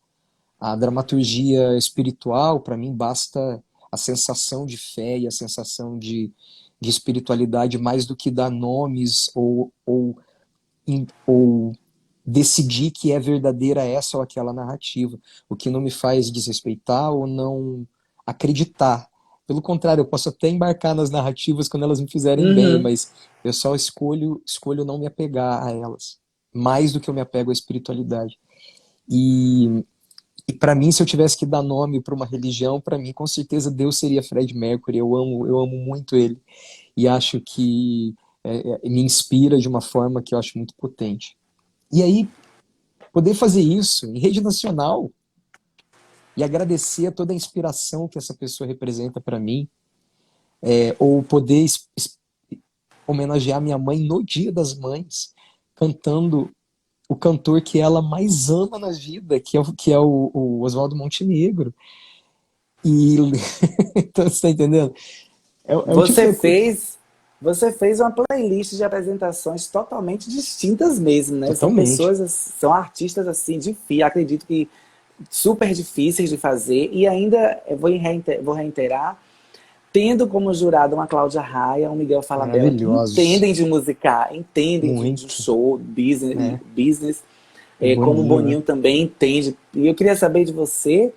dramaturgia espiritual, pra mim basta a sensação de fé e a sensação de espiritualidade mais do que dar nomes ou decidir que é verdadeira essa ou aquela narrativa, o que não me faz desrespeitar ou não acreditar. Pelo contrário, eu posso até embarcar nas narrativas quando elas me fizerem bem, Uhum. mas eu só escolho não me apegar a elas, mais do que eu me apego à espiritualidade. E para mim, se eu tivesse que dar nome para uma religião, para mim, com certeza Deus seria Fred Mercury. Eu amo muito ele e acho que me inspira de uma forma que eu acho muito potente. E aí, poder fazer isso em rede nacional e agradecer a toda a inspiração que essa pessoa representa para mim, ou poder homenagear minha mãe no Dia das Mães, cantando o cantor que ela mais ama na vida, que é o Oswaldo Montenegro. E então, você tá entendendo? É o tipo Você de coisa. fez, você fez uma playlist de apresentações totalmente distintas mesmo, né? São Totalmente. pessoas, são artistas assim, acredito que super difíceis de fazer. E ainda vou reiterar, tendo como jurado uma Cláudia Raia, um Miguel Falabella, que Maravilhosos. entendem de musicar, entendem de Muito. show, business, Né? O como o Boninho, né? Boninho também entende. E eu queria saber de você,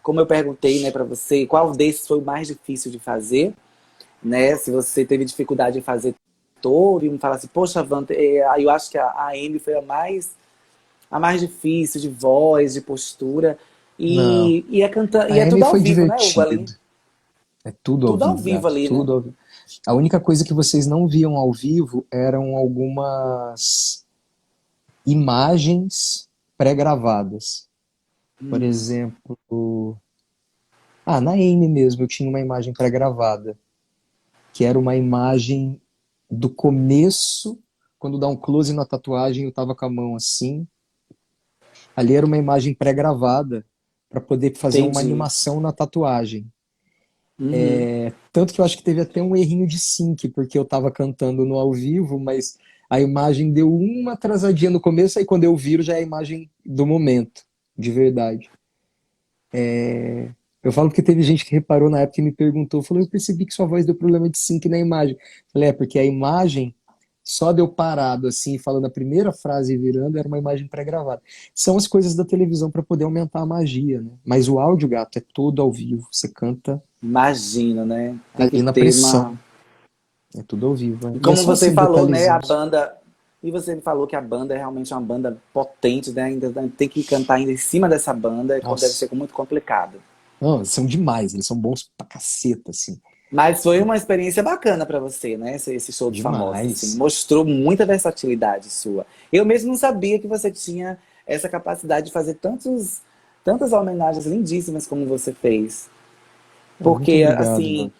como eu perguntei, né, para você, qual desses foi o mais difícil de fazer, né? Se você teve dificuldade em fazer cantor, e me fala assim, poxa, Van, aí eu acho que a Amy foi a mais difícil de voz, de postura. Não. E A é Amy tudo ao foi vivo, né, Hugo, ali? divertido. É tudo ao Tudo ao vivo, vivo gato. ali, né? Tudo ao vivo. A única coisa que vocês não viam ao vivo eram algumas imagens pré-gravadas. Por Hum, exemplo, na Amy mesmo eu tinha uma imagem pré-gravada, que era uma imagem do começo, quando dá um close na tatuagem, eu tava com a mão assim. Ali era uma imagem pré-gravada para poder fazer uma entendi. animação na tatuagem. Uhum. Tanto que eu acho que teve até um errinho de sync, porque eu tava cantando no ao vivo, mas a imagem deu uma atrasadinha no começo, aí quando eu viro já é a imagem do momento, de verdade. Eu falo porque teve gente que reparou na época e me perguntou, falou, eu percebi que sua voz deu problema de sync na imagem. Falei, porque a imagem só deu parado assim, falando a primeira frase e virando, era uma imagem pré-gravada. São as coisas da televisão para poder aumentar a magia, né? Mas o áudio, gato, é todo ao vivo. Você canta Imagino, né? Tem que ali na ter uma. pressão. É tudo ao vivo. E E é como só você esses falou, né, a detalhezinhos. banda. E você me falou que a banda é realmente uma banda potente, né? Ainda tem que cantar ainda em cima dessa banda, deve Nossa. ser muito complicado. Não, eles são demais, eles são bons pra caceta, assim. Mas foi uma experiência bacana pra você, né? Esse show de famosos, assim. Demais. Mostrou muita versatilidade sua. Eu mesmo não sabia que você tinha essa capacidade de fazer tantas homenagens lindíssimas como você fez. Oh, muito Porque, obrigado, assim,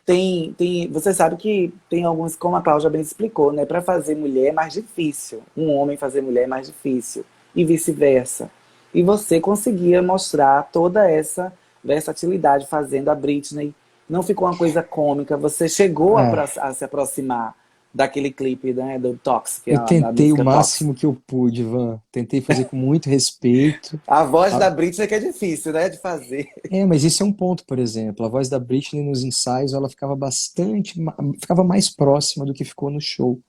Van. você sabe que tem alguns, como a Cláudia bem explicou, né? Para fazer mulher é mais difícil. Um homem fazer mulher é mais difícil. E vice-versa. E você conseguia mostrar toda essa versatilidade fazendo a Britney. Não ficou uma coisa cômica. Você chegou É, a se aproximar daquele clipe, né, do Toxic, eu da tentei o música Toxic. máximo que eu pude, Van. Tentei fazer com muito respeito. A voz Ah, da Britney que é difícil, né, de fazer. mas esse é um ponto, por exemplo. A voz da Britney nos ensaios, ela ficava ficava mais próxima do que ficou no show.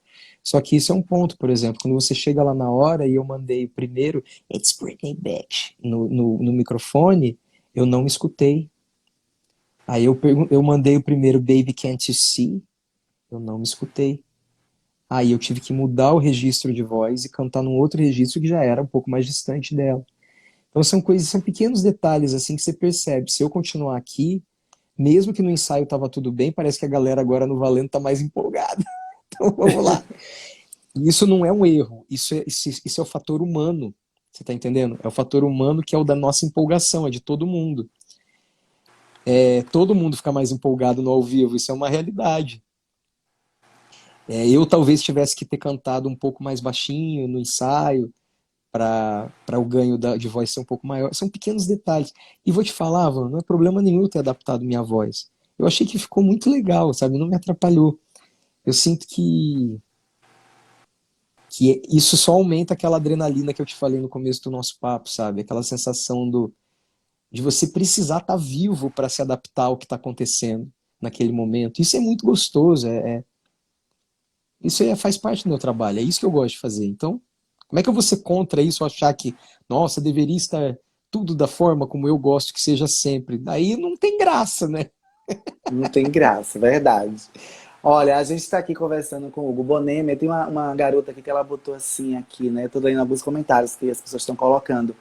Só que isso é um ponto, por exemplo, quando você chega lá na hora e eu mandei primeiro It's Britney Bitch no microfone, eu não escutei. Aí eu mandei o primeiro Baby Can't You See, eu não me escutei. Aí eu tive que mudar o registro de voz e cantar num outro registro que já era um pouco mais distante dela. Então são coisas, são pequenos detalhes assim que você percebe. Se eu continuar aqui, mesmo que no ensaio tava tudo bem, parece que a galera agora no Valendo tá mais empolgada. Então vamos lá. E isso não é um erro, isso é o fator humano. Você tá entendendo? É o fator humano que é o da nossa empolgação, é de todo mundo. Todo mundo fica mais empolgado no ao vivo, isso é uma realidade. Eu talvez tivesse que ter cantado um pouco mais baixinho no ensaio, para o ganho de voz ser um pouco maior. São pequenos detalhes. E vou te falar, Van, não é problema nenhum eu ter adaptado minha voz. Eu achei que ficou muito legal, sabe? Não me atrapalhou. Eu sinto que isso só aumenta aquela adrenalina que eu te falei no começo do nosso papo, sabe? Aquela sensação de você precisar estar vivo para se adaptar ao que está acontecendo naquele momento. Isso é muito gostoso, faz parte do meu trabalho, é isso que eu gosto de fazer. Então, como é que eu vou ser contra isso, achar que, nossa, deveria estar tudo da forma como eu gosto que seja sempre? Daí não tem graça, né? Não tem graça, verdade. Olha, a gente está aqui conversando com o Hugo Bonemer. Tem uma garota aqui que ela botou assim aqui, né? Tô lendo alguns comentários que as pessoas estão colocando.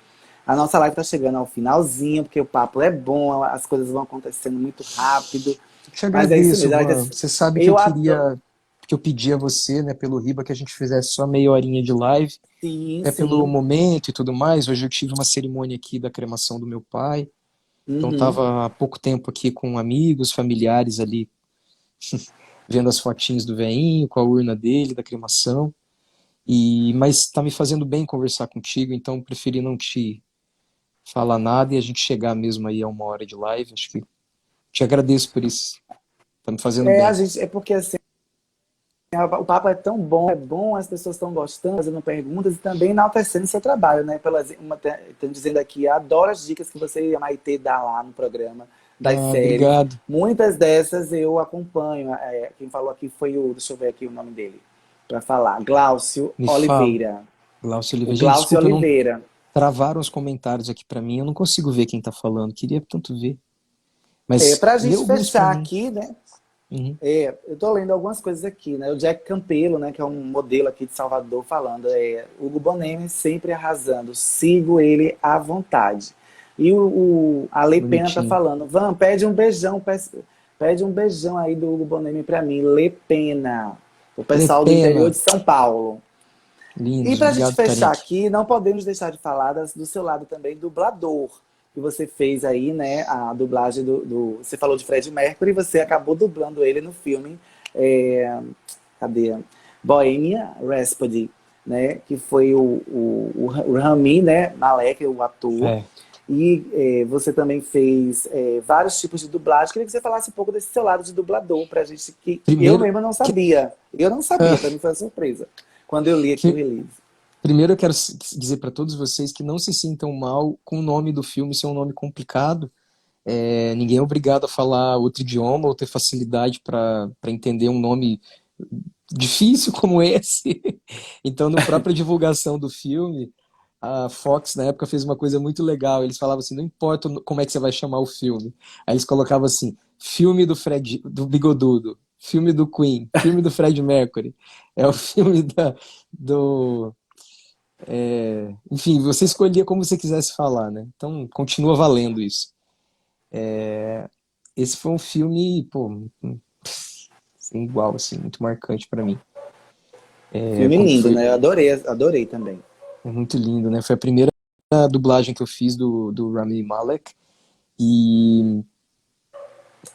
A nossa live está chegando ao finalzinho, porque o papo é bom, as coisas vão acontecendo muito rápido. Eu te Mas é isso agradeço, mesmo. Van. Você sabe que eu Eu adoro. queria, que eu pedi a você, né, pelo Riba, que a gente fizesse só meia horinha de live, Sim, até pelo sim. momento e tudo mais. Hoje eu tive uma cerimônia aqui da cremação do meu pai, então Uhum. estava há pouco tempo aqui com amigos, familiares ali, vendo as fotinhas do veinho, com a urna dele, da cremação. Mas está me fazendo bem conversar contigo, então preferi não falar nada e a gente chegar mesmo aí a uma hora de live. Acho que te agradeço por isso. Tá me fazendo É, a bem. gente, é porque assim, o papo é bom, as pessoas estão gostando, fazendo perguntas e também enaltecendo seu trabalho, né? Estão dizendo aqui, adoro as dicas que você e a Maitê dá lá no programa das Ah, séries. obrigado. Muitas dessas eu acompanho. Quem falou aqui foi deixa eu ver aqui o nome dele, para falar, Glaucio Me fala, Oliveira. Glaucio O Oliveira. Gente, Glaucio desculpa, eu não Oliveira. travaram os comentários aqui pra mim. Eu não consigo ver quem tá falando. Queria tanto ver. Mas Para a lê gente alguns pra fechar mim. aqui, né? Uhum. Eu tô lendo algumas coisas aqui, né? O Jack Campelo, né, que é um modelo aqui de Salvador, falando, Hugo Bonemer sempre arrasando, sigo ele à vontade. E a Lê Pena tá Bonitinho. falando, Van, pede um beijão, pede um beijão aí do Hugo Bonemer pra mim, Lê Pena, o pessoal do interior Lepena. de São Paulo. E Lindos, pra gente obrigado, fechar Kaique. aqui, não podemos deixar de falar do seu lado também, dublador, que você fez aí, né, a dublagem você falou de Fred Mercury, e você acabou dublando ele no filme, é, cadê? Bohemian Rhapsody, né, que foi o Rami, né, Malek, o ator, É. e você também fez vários tipos de dublagem. Queria que você falasse um pouco desse seu lado de dublador pra gente, que eu Primeiro, mesma não sabia. Eu não ah, sabia, pra mim foi uma surpresa. Quando eu li aqui o que- release. primeiro eu quero dizer para todos vocês que não se sintam mal com o nome do filme ser um nome complicado. Ninguém é obrigado a falar outro idioma ou ter facilidade para entender um nome difícil como esse. Então, na própria divulgação do filme, a Fox na época fez uma coisa muito legal. Eles falavam assim, não importa como é que você vai chamar o filme. Aí eles colocavam assim, filme do Fred, do Bigodudo, filme do Queen, filme do Fred Mercury. É o filme do, enfim, você escolhia como você quisesse falar, né? Então, continua valendo isso. Esse foi um filme, pô, sem igual, assim, muito marcante para mim. Filme lindo, Foi né? Eu adorei, adorei também. muito lindo, né? Foi a primeira dublagem que eu fiz do Rami Malek e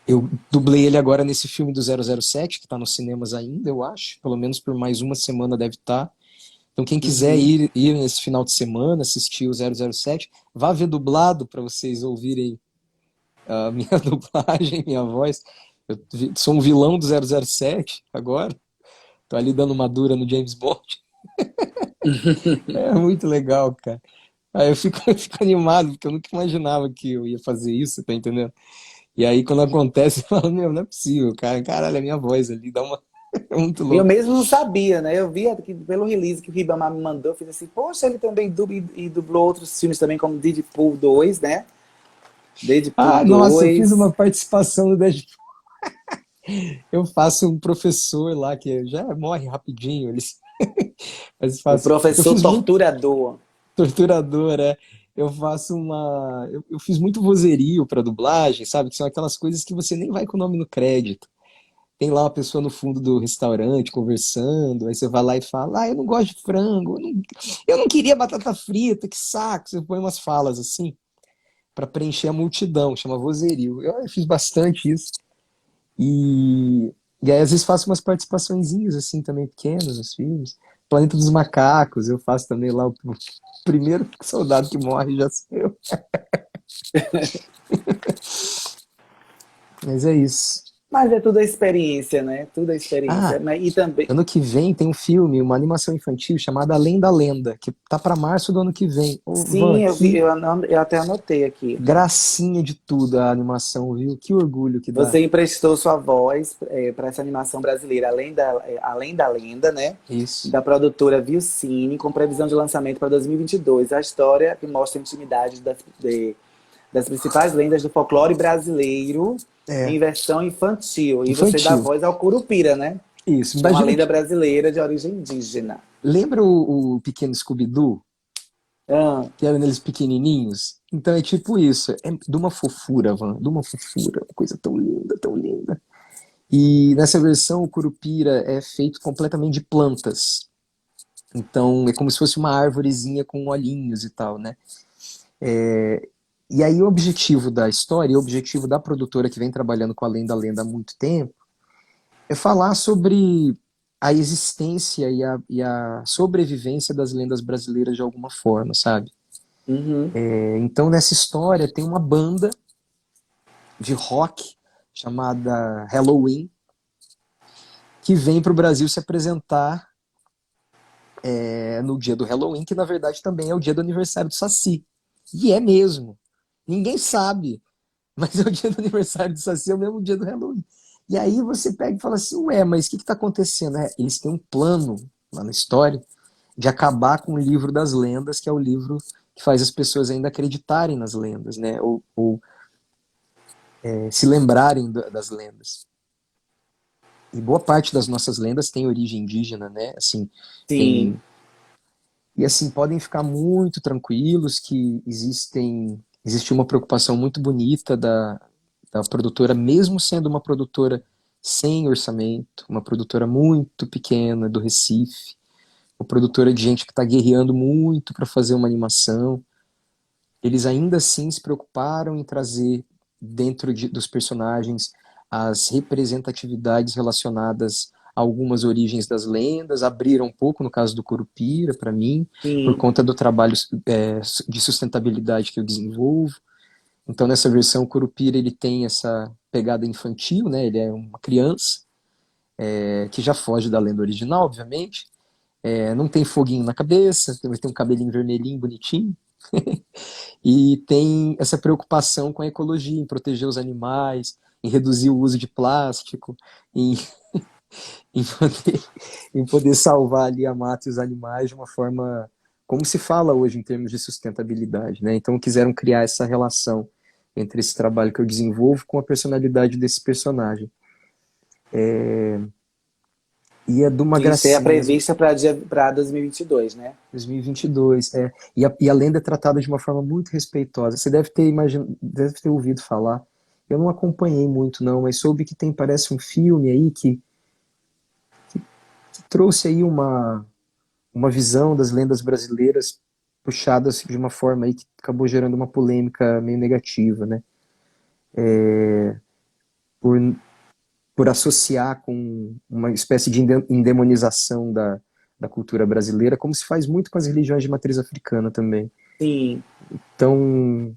eu dublei ele agora nesse filme do 007, que tá nos cinemas ainda, eu acho. Pelo menos por mais uma semana deve estar. Então quem quiser Uhum. ir nesse final de semana assistir o 007, vá ver dublado para vocês ouvirem a minha dublagem, minha voz. Eu sou um vilão do 007 agora. Tô ali dando uma dura no James Bond. É muito legal, cara. Aí eu fico, eu fico animado, porque eu nunca imaginava que eu ia fazer isso, tá entendendo? E aí quando acontece, eu falo, meu, não é possível, cara. Caralho, a minha voz ali dá uma. É muito Eu louco. mesmo não sabia, né? Eu vi aqui pelo release que o Ribamar me mandou, eu fiz assim, poxa, ele também dubla e dublou outros filmes também, como Deadpool 2, né? Deadpool Ah, nossa, eu fiz 2. uma participação no Deadpool. Eu faço um professor lá que já morre rapidinho, eles. Mas O faço. Eu professor fiz muito torturador. torturador, é. Eu faço uma. Eu fiz muito vozerio pra dublagem, sabe? Que são aquelas coisas que você nem vai com o nome no crédito. Tem lá uma pessoa no fundo do restaurante conversando, aí você vai lá e fala, eu não gosto de frango, eu não queria batata frita, que saco. Você põe umas falas assim para preencher a multidão, chama vozerio. Eu fiz bastante isso. E, e aí às vezes faço umas participaçõezinhas assim também pequenas nos filmes. Planeta dos Macacos, eu faço também lá o primeiro soldado que morre já sou eu. Mas é isso. Mas é tudo a experiência, né? Tudo a experiência. Ah, E também, ano que vem tem um filme, uma animação infantil chamada Além da Lenda, que tá para março do ano que vem. Ô, Van, sim, eu vi, que eu até anotei aqui. gracinha de tudo a animação, viu? Que orgulho que dá. Você emprestou sua voz para essa animação brasileira, Além da Lenda, né? Isso. Da produtora Vilcine, com previsão de lançamento para 2022. A história que mostra a intimidade das principais lendas do folclore brasileiro É, em versão infantil. E você dá infantil. voz ao Curupira, né? Isso. Que é uma Imagina, lenda brasileira de origem indígena. lembra o pequeno Scooby-Doo? Ah, Que eram eles pequenininhos? Então é tipo isso. É de uma fofura, Van. De uma fofura. Uma coisa tão linda, tão linda. E nessa versão, o Curupira é feito completamente de plantas. Então é como se fosse uma árvorezinha com olhinhos e tal, né? E aí o objetivo da história, o objetivo da produtora que vem trabalhando com Além da Lenda há muito tempo, é falar sobre a existência e a sobrevivência das lendas brasileiras de alguma forma, sabe? uhum. Então nessa história tem uma banda de rock chamada Halloween que vem para o Brasil se apresentar no dia do Halloween, que na verdade também é o dia do aniversário do Saci. E é mesmo. Ninguém sabe, mas é o dia do aniversário do Saci, é o mesmo dia do Halloween. E aí você pega e fala assim, ué, mas o que está acontecendo? Eles têm um plano lá na história de acabar com o livro das lendas, que é o livro que faz as pessoas ainda acreditarem nas lendas, né? Ou se lembrarem das lendas. E boa parte das nossas lendas tem origem indígena, né? Assim, Sim, tem e assim podem ficar muito tranquilos que existe uma preocupação muito bonita da produtora, mesmo sendo uma produtora sem orçamento, uma produtora muito pequena do Recife, uma produtora de gente que está guerreando muito para fazer uma animação. Eles ainda assim se preocuparam em trazer dos personagens as representatividades relacionadas a algumas origens das lendas, abriram um pouco no caso do Curupira para mim, por sim, conta do trabalho de sustentabilidade que eu desenvolvo. Então nessa versão o Curupira ele tem essa pegada infantil, né? Ele é uma criança que já foge da lenda original, obviamente. Não tem foguinho na cabeça, tem um cabelinho vermelhinho, bonitinho. E tem essa preocupação com a ecologia, em proteger os animais, em reduzir o uso de plástico, em, em, poder, em poder salvar ali a mata e os animais de uma forma como se fala hoje em termos de sustentabilidade, né? Então quiseram criar essa relação entre esse trabalho que eu desenvolvo com a personalidade desse personagem. E é de uma de estreia gracinha, prevista para 2022, né? 2022, e a lenda é tratada de uma forma muito respeitosa. Você deve ter ouvido falar. Eu não acompanhei muito não, mas soube que tem parece um filme aí que trouxe aí uma visão das lendas brasileiras puxadas de uma forma aí que acabou gerando uma polêmica meio negativa, né? Por, por associar com uma espécie de endemonização da cultura brasileira, como se faz muito com as religiões de matriz africana também. Sim, Então,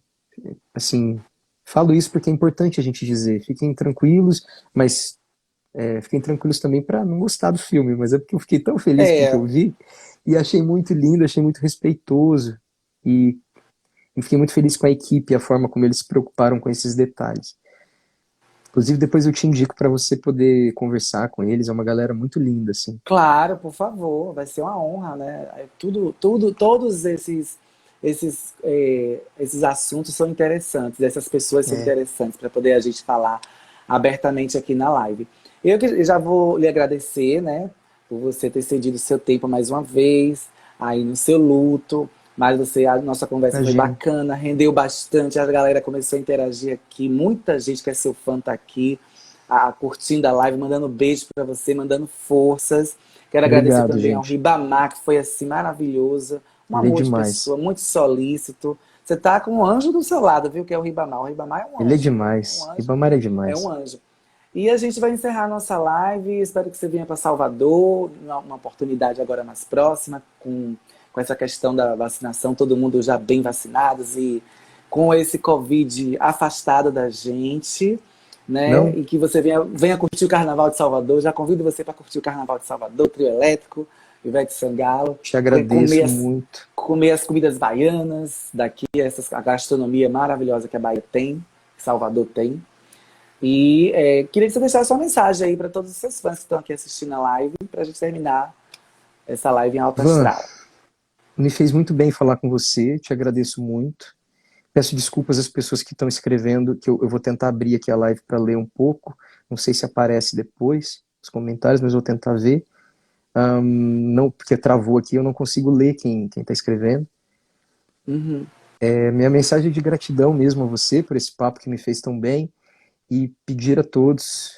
assim, falo isso porque é importante a gente dizer, fiquem tranquilos, mas fiquem tranquilos também para não gostar do filme, mas é porque eu fiquei tão feliz com o que eu é, vi e achei muito lindo, achei muito respeitoso e, e fiquei muito feliz com a equipe, a forma como eles se preocuparam com esses detalhes. Inclusive, depois eu te indico para você poder conversar com eles, é uma galera muito linda, assim. claro, por favor, vai ser uma honra, né? Todos esses assuntos são interessantes, essas pessoas são É, interessantes para poder a gente falar abertamente aqui na live. Eu já vou lhe agradecer, né, por você ter cedido seu tempo mais uma vez, aí no seu luto, mas a nossa conversa foi imagina. bacana, rendeu bastante, a galera começou a interagir aqui, muita gente que é seu fã tá aqui curtindo a live, mandando beijo para você, mandando forças. Quero agradecer Obrigado, também ao gente. Ribamar, que foi assim maravilhoso, um Ele é amor de demais. pessoa, muito solícito. Você tá com um anjo do seu lado, viu? Que é o Ribamar. O Ribamar é um Ele é anjo, viu? Um demais. anjo, Ribamar é é um demais. anjo. E a gente vai encerrar a nossa live. Espero que você venha para Salvador, uma oportunidade agora mais próxima, com essa questão da vacinação, todo mundo já bem vacinados e com esse Covid afastado da gente, né? Não, E que você venha curtir o Carnaval de Salvador. Já convido você para curtir o Carnaval de Salvador, Trio Elétrico, Ivete Sangalo, te agradeço comer muito. comer as comidas baianas daqui, a gastronomia maravilhosa que a Bahia tem, que Salvador tem. E queria que você deixasse uma mensagem aí para todos os seus fãs que estão aqui assistindo a live, para a gente terminar essa live em alta Van, astral. me fez muito bem falar com você, te agradeço muito. Peço desculpas às pessoas que estão escrevendo, que eu vou tentar abrir aqui a live para ler um pouco. Não sei se aparece depois os comentários, mas vou tentar ver. Não, porque travou aqui, eu não consigo ler quem está escrevendo. Uhum. Minha mensagem é de gratidão mesmo a você por esse papo que me fez tão bem e pedir a todos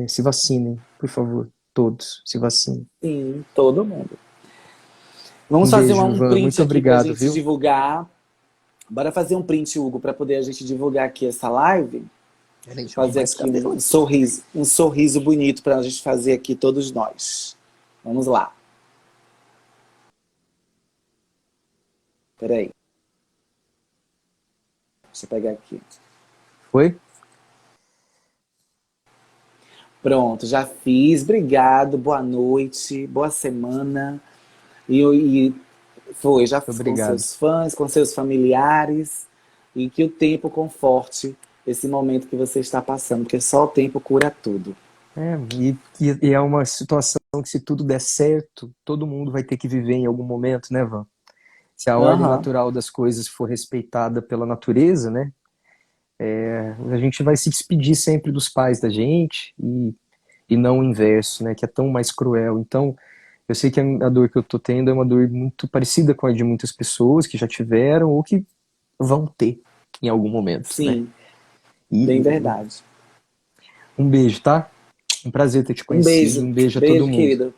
se vacinem, por favor, todos se vacinem. Sim, todo mundo. Vamos Um fazer beijo, um Van, print muito aqui para a obrigado, gente viu? divulgar. Bora fazer um print, Hugo, para poder a gente divulgar aqui essa live. Peraí, Deixa eu deixa eu fazer arrumar esse aqui cabelo um aqui. sorriso, um sorriso bonito para a gente fazer aqui todos nós. Vamos lá. Peraí. Deixa eu pegar aqui. Foi? Pronto, já fiz. Obrigado. Boa noite. Boa semana. E foi, já Muito com obrigado. seus fãs, com seus familiares. E que o tempo conforte esse momento que você está passando, porque só o tempo cura tudo. E é uma situação que, se tudo der certo, todo mundo vai ter que viver em algum momento, né, Van? Se a ordem Aham. natural das coisas for respeitada pela natureza, né, a gente vai se despedir sempre dos pais da gente e não o inverso, né? Que é tão mais cruel. Então, eu sei que a dor que eu tô tendo é uma dor muito parecida com a de muitas pessoas que já tiveram ou que vão ter em algum momento, né? Sim, bem E verdade. um beijo, tá? Um prazer ter te Um conhecido. beijo, Um beijo a todo beijo, mundo. querido.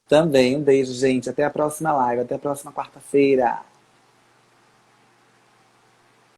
Também, um beijo, gente. Até a próxima live, até a próxima quarta-feira.